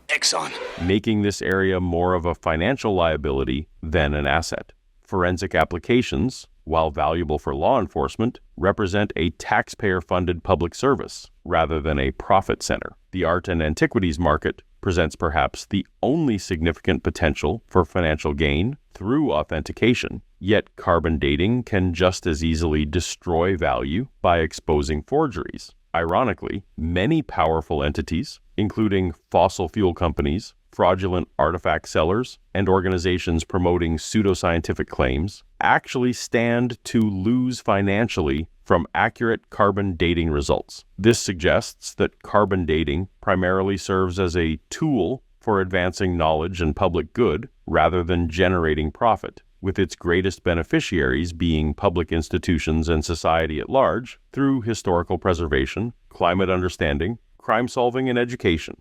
Exxon. making this area more of a financial liability than an asset. Forensic applications, while valuable for law enforcement, represent a taxpayer-funded public service rather than a profit center. The art and antiquities market presents perhaps the only significant potential for financial gain through authentication, yet carbon dating can just as easily destroy value by exposing forgeries. Ironically, many powerful entities, including fossil fuel companies, fraudulent artifact sellers, and organizations promoting pseudoscientific claims, actually stand to lose financially from accurate carbon dating results. This suggests that carbon dating primarily serves as a tool for advancing knowledge and public good rather than generating profit, with its greatest beneficiaries being public institutions and society at large through historical preservation, climate understanding, crime solving, and education.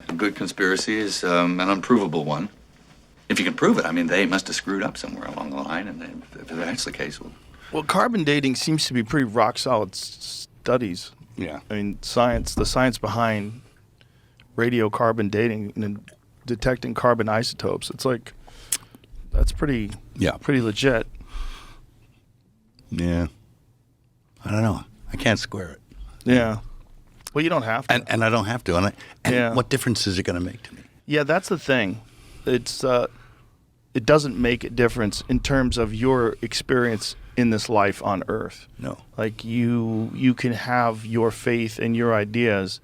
A good conspiracy is an unprovable one. If you can prove it, I mean, they must have screwed up somewhere along the line, and if that's the case, well, carbon dating seems to be pretty rock solid studies. Yeah. I mean, the science behind radiocarbon dating and detecting carbon isotopes. It's like, that's pretty legit. Yeah. I don't know. I can't square it. Yeah. Well, you don't have to. And I don't have to. And what difference is it going to make to me? Yeah, that's the thing. It's it doesn't make a difference in terms of your experience in this life on Earth. No. Like you can have your faith and your ideas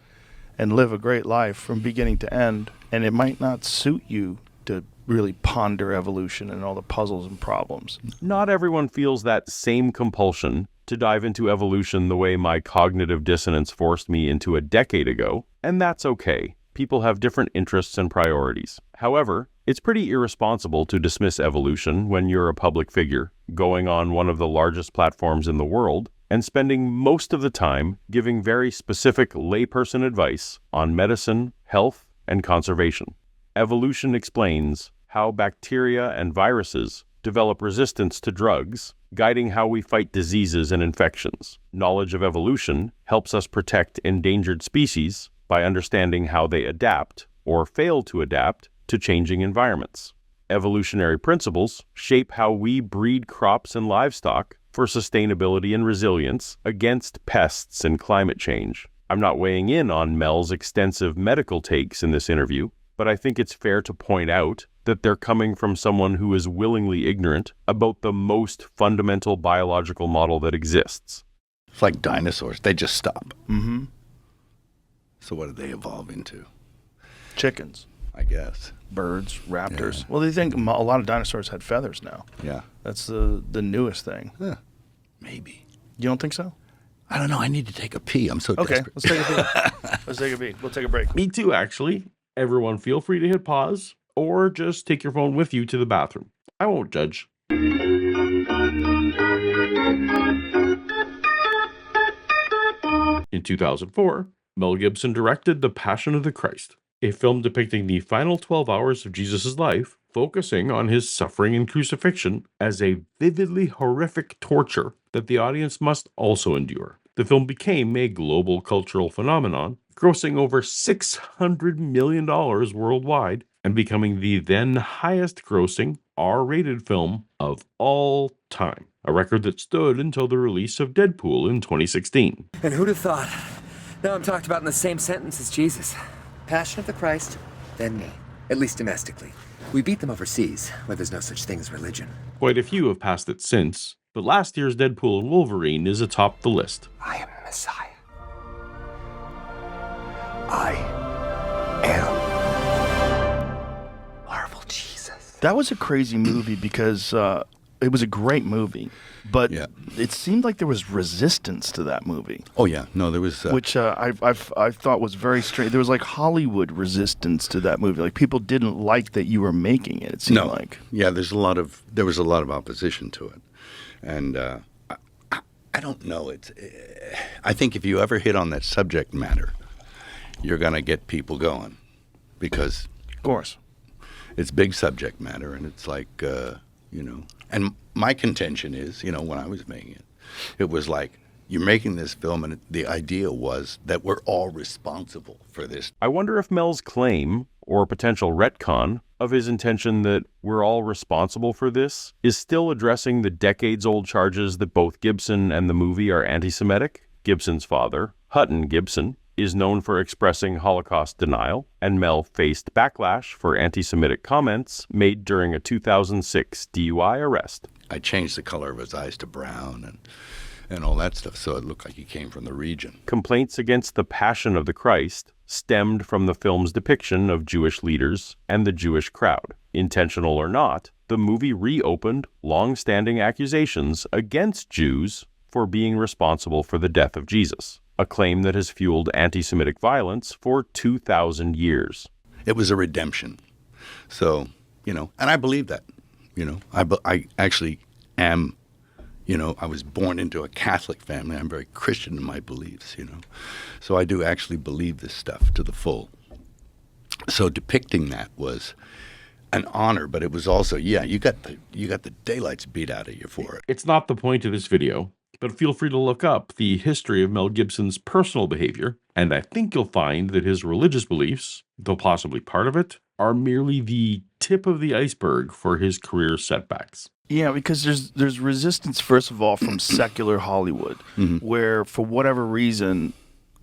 and live a great life from beginning to end, and it might not suit you to really ponder evolution and all the puzzles and problems. Not everyone feels that same compulsion to dive into evolution the way my cognitive dissonance forced me into a decade ago, and that's okay. People have different interests and priorities. However, it's pretty irresponsible to dismiss evolution when you're a public figure, going on one of the largest platforms in the world, and spending most of the time giving very specific layperson advice on medicine, health, and conservation. Evolution explains how bacteria and viruses develop resistance to drugs, guiding how we fight diseases and infections. Knowledge of evolution helps us protect endangered species by understanding how they adapt or fail to adapt to changing environments. Evolutionary principles shape how we breed crops and livestock for sustainability and resilience against pests and climate change. I'm not weighing in on Mel's extensive medical takes in this interview, but I think it's fair to point out that they're coming from someone who is willingly ignorant about the most fundamental biological model that exists. It's like dinosaurs. They just stop. Mm-hmm. So what did they evolve into? Chickens. I guess. Birds, raptors. Yeah. Well, they think a lot of dinosaurs had feathers now. Yeah. That's the newest thing. Yeah. Maybe. You don't think so? I don't know. I need to take a pee. I'm so Okay, desperate. let's take a pee. Let's take a pee. We'll take a break. Me too, actually. Everyone feel free to hit pause or just take your phone with you to the bathroom. I won't judge. In 2004, Mel Gibson directed The Passion of the Christ, a film depicting the final 12 hours of Jesus' life, focusing on his suffering and crucifixion as a vividly horrific torture that the audience must also endure. The film became a global cultural phenomenon, grossing over $600 million worldwide and becoming the then highest-grossing R-rated film of all time, a record that stood until the release of Deadpool in 2016. And who'd have thought? Now I'm talked about in the same sentence as Jesus. Passion of the Christ, then me. At least domestically. We beat them overseas, where there's no such thing as religion. Quite a few have passed it since, but last year's Deadpool and Wolverine is atop the list. I am Messiah. I am Marvel Jesus. That was a crazy movie because it was a great movie, but it seemed like there was resistance to that movie. Oh yeah, no, there was, which I thought was very strange. There was like Hollywood resistance to that movie. Like people didn't like that you were making it. It seemed like yeah, there was a lot of opposition to it, and I don't know. I think if you ever hit on that subject matter, you're gonna get people going, because of course it's big subject matter, and it's like And my contention is, when I was making it, it was like, you're making this film, and the idea was that we're all responsible for this. I wonder if Mel's claim, or potential retcon, of his intention that we're all responsible for this is still addressing the decades-old charges that both Gibson and the movie are anti-Semitic. Gibson's father, Hutton Gibson, is known for expressing Holocaust denial, and Mel faced backlash for anti-Semitic comments made during a 2006 DUI arrest. I changed the color of his eyes to brown and all that stuff, so it looked like he came from the region. Complaints against the Passion of the Christ stemmed from the film's depiction of Jewish leaders and the Jewish crowd. Intentional or not, the movie reopened long-standing accusations against Jews for being responsible for the death of Jesus, a claim that has fueled anti-Semitic violence for 2,000 years. It was a redemption. So, and I believe that. I actually am, I was born into a Catholic family. I'm very Christian in my beliefs, So I do actually believe this stuff to the full. So depicting that was an honor, but it was also, you got the daylights beat out of you for it. It's not the point of this video, but feel free to look up the history of Mel Gibson's personal behavior, and I think you'll find that his religious beliefs, though possibly part of it, are merely the tip of the iceberg for his career setbacks. Yeah, because there's resistance, first of all, from secular Hollywood, where for whatever reason,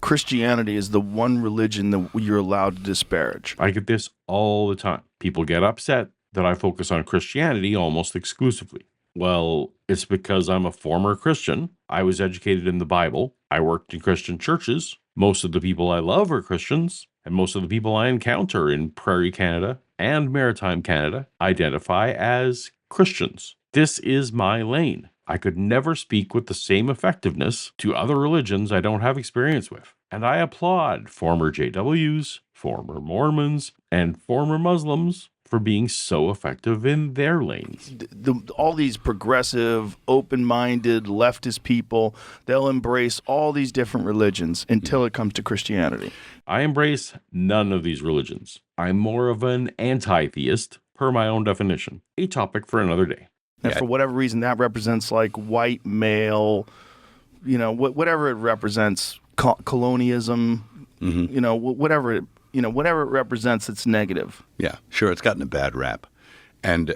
Christianity is the one religion that you're allowed to disparage. I get this all the time. People get upset that I focus on Christianity almost exclusively. Well, it's because I'm a former Christian. I was educated in the Bible. I worked in Christian churches. Most of the people I love are Christians, and most of the people I encounter in Prairie Canada and Maritime Canada identify as Christians. This is my lane. I could never speak with the same effectiveness to other religions I don't have experience with. And I applaud former JWs, former Mormons, and former Muslims for being so effective in their lanes. All these progressive, open-minded, leftist people, they'll embrace all these different religions until it comes to Christianity. I embrace none of these religions. I'm more of an anti-theist, per my own definition. A topic for another day. And for whatever reason, that represents like white male, whatever it represents, colonialism, whatever it represents, it's negative. Yeah, sure, it's gotten a bad rap. And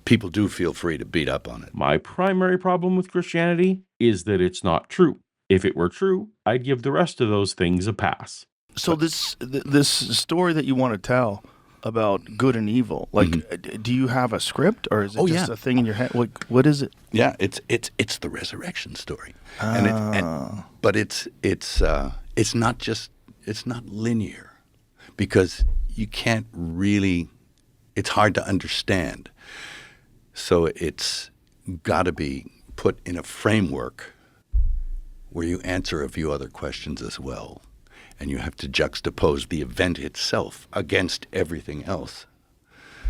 people do feel free to beat up on it. My primary problem with Christianity is that it's not true. If it were true, I'd give the rest of those things a pass. So this story that you want to tell about good and evil, like, do you have a script, or is it just a thing in your head? What is it? Yeah, it's the resurrection story, but it's not linear, because you can't really. It's hard to understand, so it's got to be put in a framework where you answer a few other questions as well. And you have to juxtapose the event itself against everything else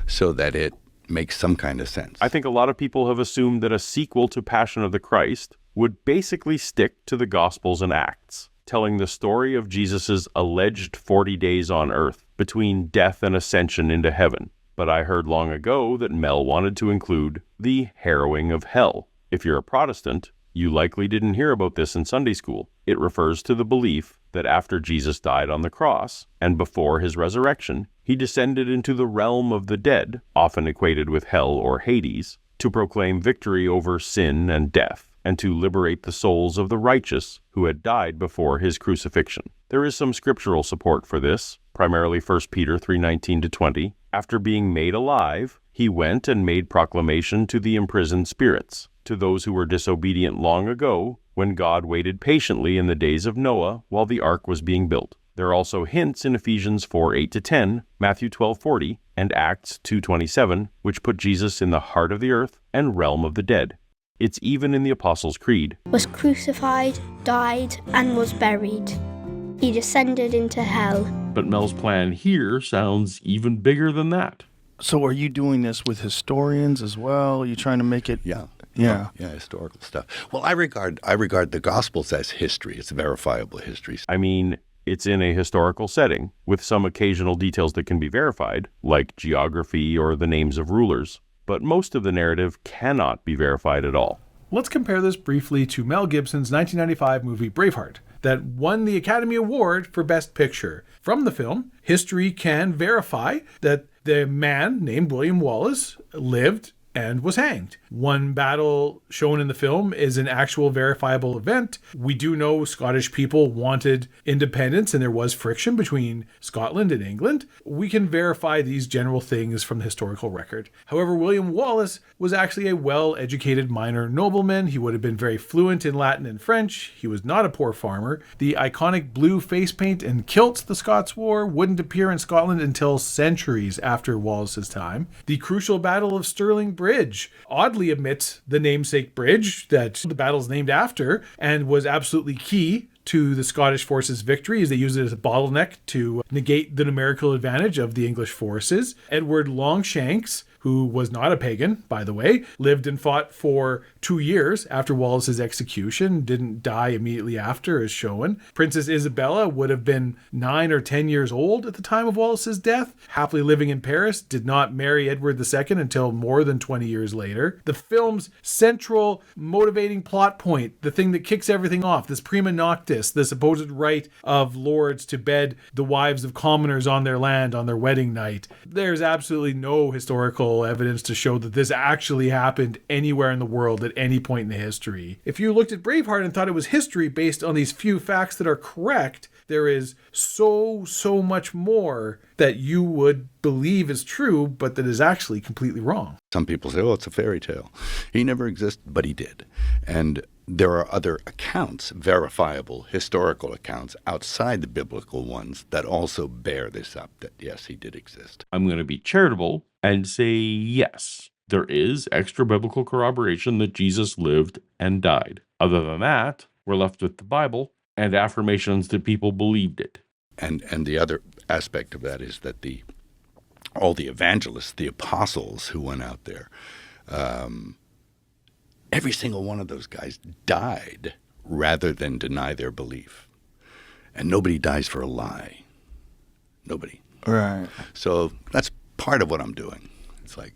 so that it makes some kind of sense. I think a lot of people have assumed that a sequel to Passion of the Christ would basically stick to the Gospels and Acts, telling the story of Jesus' alleged 40 days on earth between death and ascension into heaven. But I heard long ago that Mel wanted to include the harrowing of hell. If you're a Protestant, you likely didn't hear about this in Sunday school. It refers to the belief that after Jesus died on the cross, and before his resurrection, he descended into the realm of the dead, often equated with hell or Hades, to proclaim victory over sin and death, and to liberate the souls of the righteous who had died before his crucifixion. There is some scriptural support for this, primarily 1 Peter 3:19-20. After being made alive, he went and made proclamation to the imprisoned spirits, to those who were disobedient long ago, when God waited patiently in the days of Noah while the ark was being built. There are also hints in Ephesians 4:8-10, Matthew 12:40, and Acts 2:27, which put Jesus in the heart of the earth and realm of the dead. It's even in the Apostles' Creed. Was crucified, died, and was buried. He descended into hell. But Mel's plan here sounds even bigger than that. So are you doing this with historians as well? Are you trying to make it? Yeah, historical stuff. Well, I regard the Gospels as history. It's verifiable history. I mean, it's in a historical setting with some occasional details that can be verified, like geography or the names of rulers. But most of the narrative cannot be verified at all. Let's compare this briefly to Mel Gibson's 1995 movie Braveheart, that won the Academy Award for Best Picture. From the film, history can verify that the man named William Wallace lived and was hanged. One battle shown in the film is an actual verifiable event. We do know Scottish people wanted independence and there was friction between Scotland and England. We can verify these general things from the historical record. However, William Wallace was actually a well-educated minor nobleman. He would have been very fluent in Latin and French. He was not a poor farmer. The iconic blue face paint and kilts the Scots wore wouldn't appear in Scotland until centuries after Wallace's time. The crucial Battle of Stirling Bridge oddly omits the namesake bridge that the battle's named after and was absolutely key to the Scottish forces' victory, as they used it as a bottleneck to negate the numerical advantage of the English forces. Edward Longshanks, who was not a pagan, by the way, lived and fought for 2 years after Wallace's execution, didn't die immediately after, as shown. Princess Isabella would have been 9 or 10 years old at the time of Wallace's death, happily living in Paris, did not marry Edward II until more than 20 years later. The film's central motivating plot point, the thing that kicks everything off, this prima noctis, the supposed right of lords to bed the wives of commoners on their land on their wedding night. There's absolutely no historical evidence to show that this actually happened anywhere in the world at any point in the history. If you looked at Braveheart and thought it was history based on these few facts that are correct, there is so much more that you would believe is true, but that is actually completely wrong. Some people say, oh, it's a fairy tale. He never existed, but he did. And there are other accounts, verifiable historical accounts outside the biblical ones that also bear this up, that yes, he did exist. I'm going to be charitable and say yes, there is extra biblical corroboration that Jesus lived and died. Other than that, we're left with the Bible and affirmations that people believed it. And the other aspect of that is that all the evangelists, the apostles who went out there, every single one of those guys died rather than deny their belief. And nobody dies for a lie. Nobody. Right. So that's part of what I'm doing. It's like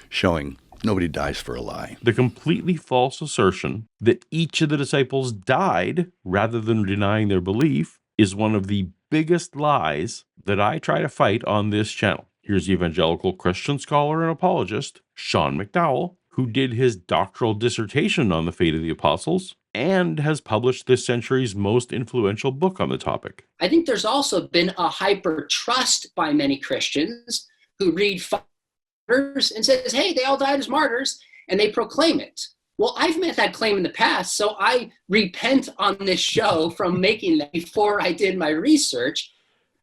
showing nobody dies for a lie. The completely false assertion that each of the disciples died rather than denying their belief is one of the biggest lies that I try to fight on this channel. Here's evangelical Christian scholar and apologist Sean McDowell, who did his doctoral dissertation on the fate of the apostles and has published this century's most influential book on the topic. I think there's also been a hyper trust by many Christians who read martyrs and says, hey, they all died as martyrs, and they proclaim it. Well, I've made that claim in the past, so I repent on this show from making that before I did my research.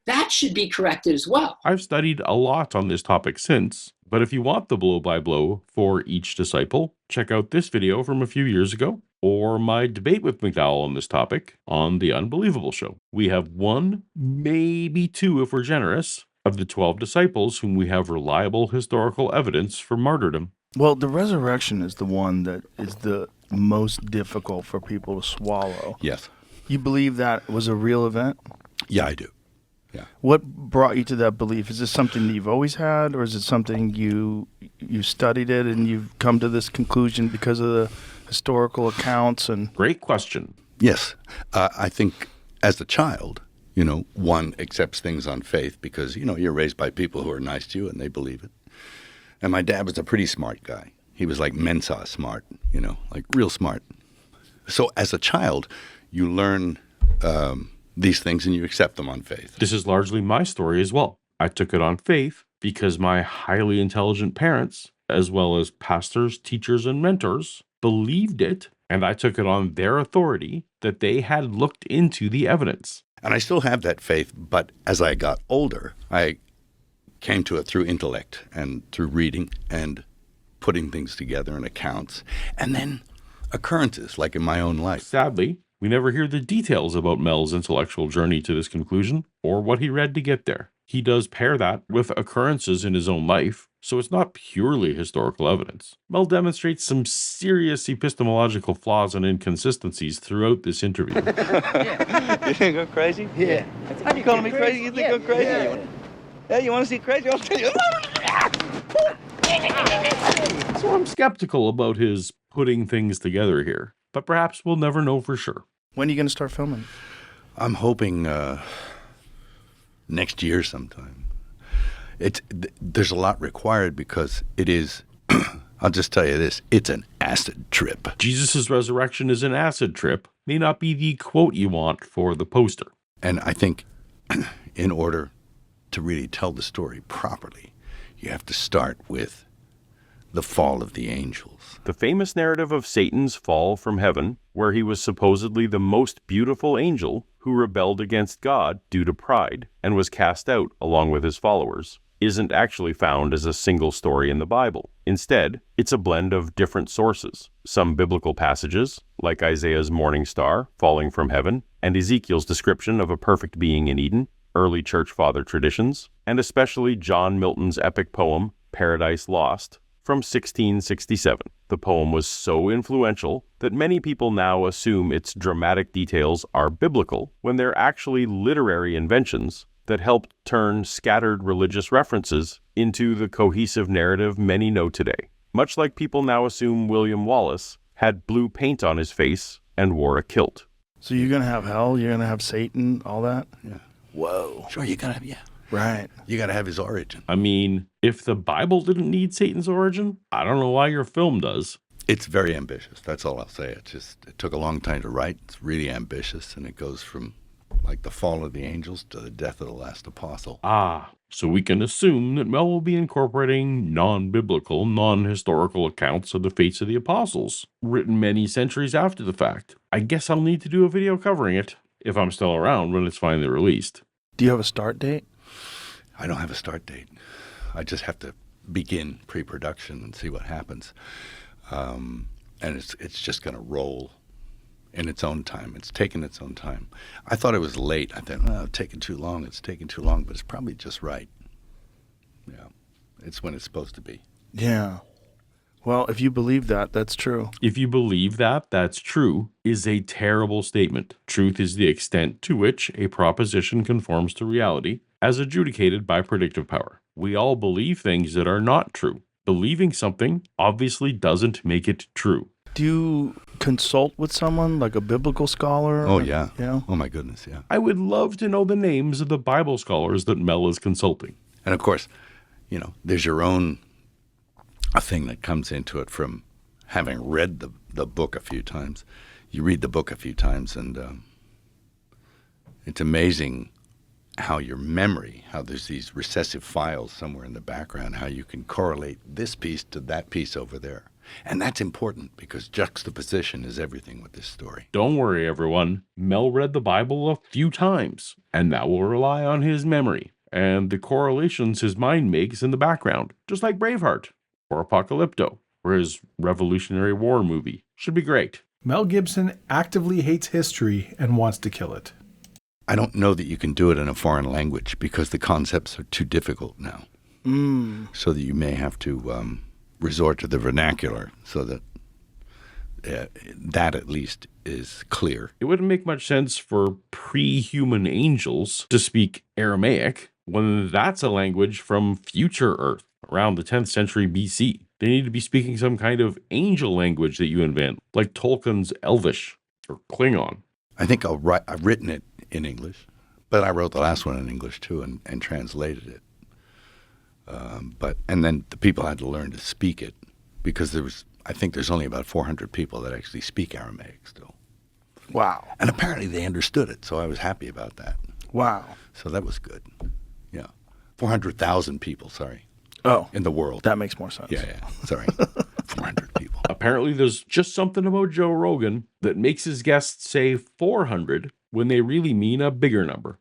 That should be corrected as well. I've studied a lot on this topic since, but if you want the blow-by-blow for each disciple, check out this video from a few years ago, or my debate with McDowell on this topic on The Unbelievable Show. We have one, maybe two if we're generous, of the 12 disciples whom we have reliable historical evidence for martyrdom. Well, the resurrection is the one that is the most difficult for people to swallow. Yes. You believe that was a real event? Yeah, I do. Yeah. What brought you to that belief? Is this something that you've always had, or is it something you studied it and you've come to this conclusion because of the historical accounts? And great question. Yes. I think as a child, one accepts things on faith because, you're raised by people who are nice to you and they believe it. And my dad was a pretty smart guy. He was like Mensa smart, like real smart. So as a child, you learn these things and you accept them on faith. This is largely my story as well. I took it on faith because my highly intelligent parents, as well as pastors, teachers, and mentors, believed it, and I took it on their authority that they had looked into the evidence. And I still have that faith, but as I got older, I came to it through intellect and through reading and putting things together in accounts, and then occurrences like in my own life. Sadly, we never hear the details about Mel's intellectual journey to this conclusion or what he read to get there. He does pair that with occurrences in his own life, so it's not purely historical evidence. Mel demonstrates some serious epistemological flaws and inconsistencies throughout this interview. You think I'm crazy? Yeah. You calling me crazy? You think I'm crazy? Yeah, you want to see crazy? I'll tell you. So I'm skeptical about his putting things together here, but perhaps we'll never know for sure. When are you going to start filming? I'm hoping next year sometime. There's a lot required because it is, I'll just tell you this, it's an acid trip. Jesus' resurrection is an acid trip may not be the quote you want for the poster. And I think in order to really tell the story properly, you have to start with the fall of the angels. The famous narrative of Satan's fall from heaven, where he was supposedly the most beautiful angel who rebelled against God due to pride and was cast out along with his followers, isn't actually found as a single story in the Bible. Instead, it's a blend of different sources, some biblical passages, like Isaiah's morning star falling from heaven, and Ezekiel's description of a perfect being in Eden, early church father traditions, and especially John Milton's epic poem, Paradise Lost, from 1667. The poem was so influential that many people now assume its dramatic details are biblical when they're actually literary inventions that helped turn scattered religious references into the cohesive narrative many know today. Much like people now assume William Wallace had blue paint on his face and wore a kilt. So you're going to have hell, you're going to have Satan, all that? Yeah. Whoa. Sure, you got to have, yeah. Right. You got to have his origin. I mean, if the Bible didn't need Satan's origin, I don't know why your film does. It's very ambitious. That's all I'll say. It took a long time to write. It's really ambitious, and it goes from like the fall of the angels to the death of the last apostle. Ah, so we can assume that Mel will be incorporating non-biblical, non-historical accounts of the fates of the apostles, written many centuries after the fact. I guess I'll need to do a video covering it, if I'm still around when it's finally released. Do you have a start date? I don't have a start date. I just have to begin pre-production and see what happens. And it's just going to roll in its own time. It's taking its own time. I thought it was late. I thought, it's taking too long. It's taking too long, but it's probably just right. Yeah, it's when it's supposed to be. Yeah. Well, if you believe that, that's true. If you believe that, that's true, is a terrible statement. Truth is the extent to which a proposition conforms to reality, as adjudicated by predictive power. We all believe things that are not true. Believing something obviously doesn't make it true. Do you consult with someone, like a biblical scholar? Oh, yeah. Yeah. Oh, my goodness, yeah. I would love to know the names of the Bible scholars that Mel is consulting. And, of course, there's your own a thing that comes into it from having read the book a few times. You read the book a few times, and it's amazing how your memory, how there's these recessive files somewhere in the background, how you can correlate this piece to that piece over there. And that's important because juxtaposition is everything with this story. Don't worry, everyone. Mel read the Bible a few times, and that will rely on his memory and the correlations his mind makes in the background, just like Braveheart or Apocalypto or his Revolutionary War movie. Should be great. Mel Gibson actively hates history and wants to kill it. I don't know that you can do it in a foreign language because the concepts are too difficult now. So that you may have to resort to the vernacular so that that at least is clear. It wouldn't make much sense for pre-human angels to speak Aramaic when that's a language from future Earth around the 10th century BC. They need to be speaking some kind of angel language that you invent, like Tolkien's Elvish or Klingon. I think I've written it in English, but I wrote the last one in English too and translated it. And then the people had to learn to speak it because I think there's only about 400 people that actually speak Aramaic still. Wow. And apparently they understood it, so I was happy about that. Wow. So that was good. Yeah. 400,000 people, sorry. Oh. In the world. That makes more sense. Yeah. Sorry. 400 people. Apparently there's just something about Joe Rogan that makes his guests say 400 when they really mean a bigger number.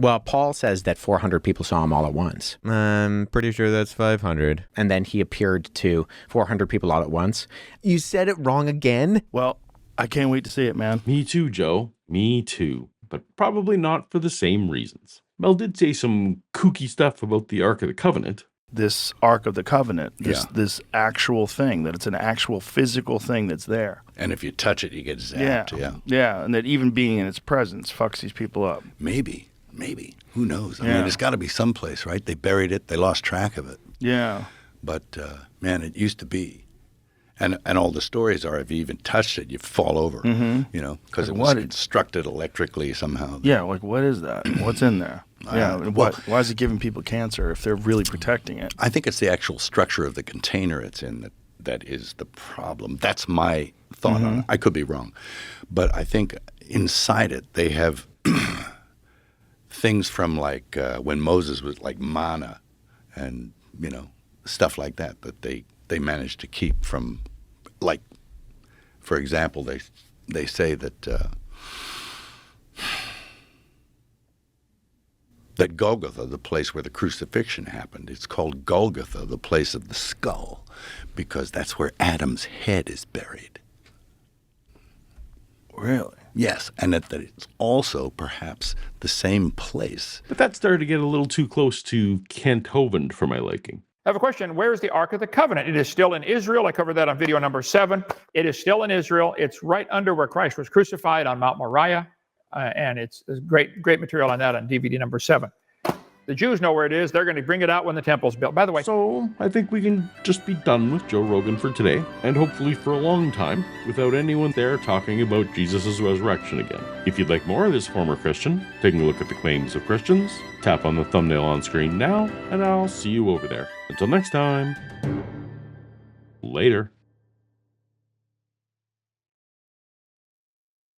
Well, Paul says that 400 people saw him all at once. I'm pretty sure that's 500. And then he appeared to 400 people all at once. You said it wrong again? Well, I can't wait to see it, man. Me too, Joe. Me too. But probably not for the same reasons. Mel did say some kooky stuff about the Ark of the Covenant. This Ark of the Covenant, this actual thing, that it's an actual physical thing that's there. And if you touch it, you get zapped. Yeah, and that even being in its presence fucks these people up. Maybe. Who knows? I mean, it's got to be someplace, right? They buried it. They lost track of it. Yeah. But, man, it used to be. And all the stories are if you even touched it, you fall over, because it was constructed electrically somehow. Yeah, like what is that? What's in there? Why is it giving people cancer if they're really protecting it? I think it's the actual structure of the container it's in that is the problem. That's my thought on it. I could be wrong. But I think inside it they have things from like when Moses was like manna and, stuff like that they managed to keep from, like, for example, they say that that Golgotha, the place where the crucifixion happened, it's called Golgotha, the place of the skull, because that's where Adam's head is buried. Really? Yes, and that it's also perhaps the same place. But that started to get a little too close to Kent Hovind for my liking. I have a question. Where is the Ark of the Covenant? It is still in Israel. I covered that on video number 7. It is still in Israel. It's right under where Christ was crucified on Mount Moriah. And it's great material on that on DVD number 7. The Jews know where it is. They're going to bring it out when the temple's built. By the way. So I think we can just be done with Joe Rogan for today, and hopefully for a long time, without anyone there talking about Jesus' resurrection again. If you'd like more of this former Christian, taking a look at the claims of Christians, tap on the thumbnail on screen now, and I'll see you over there. Until next time, later.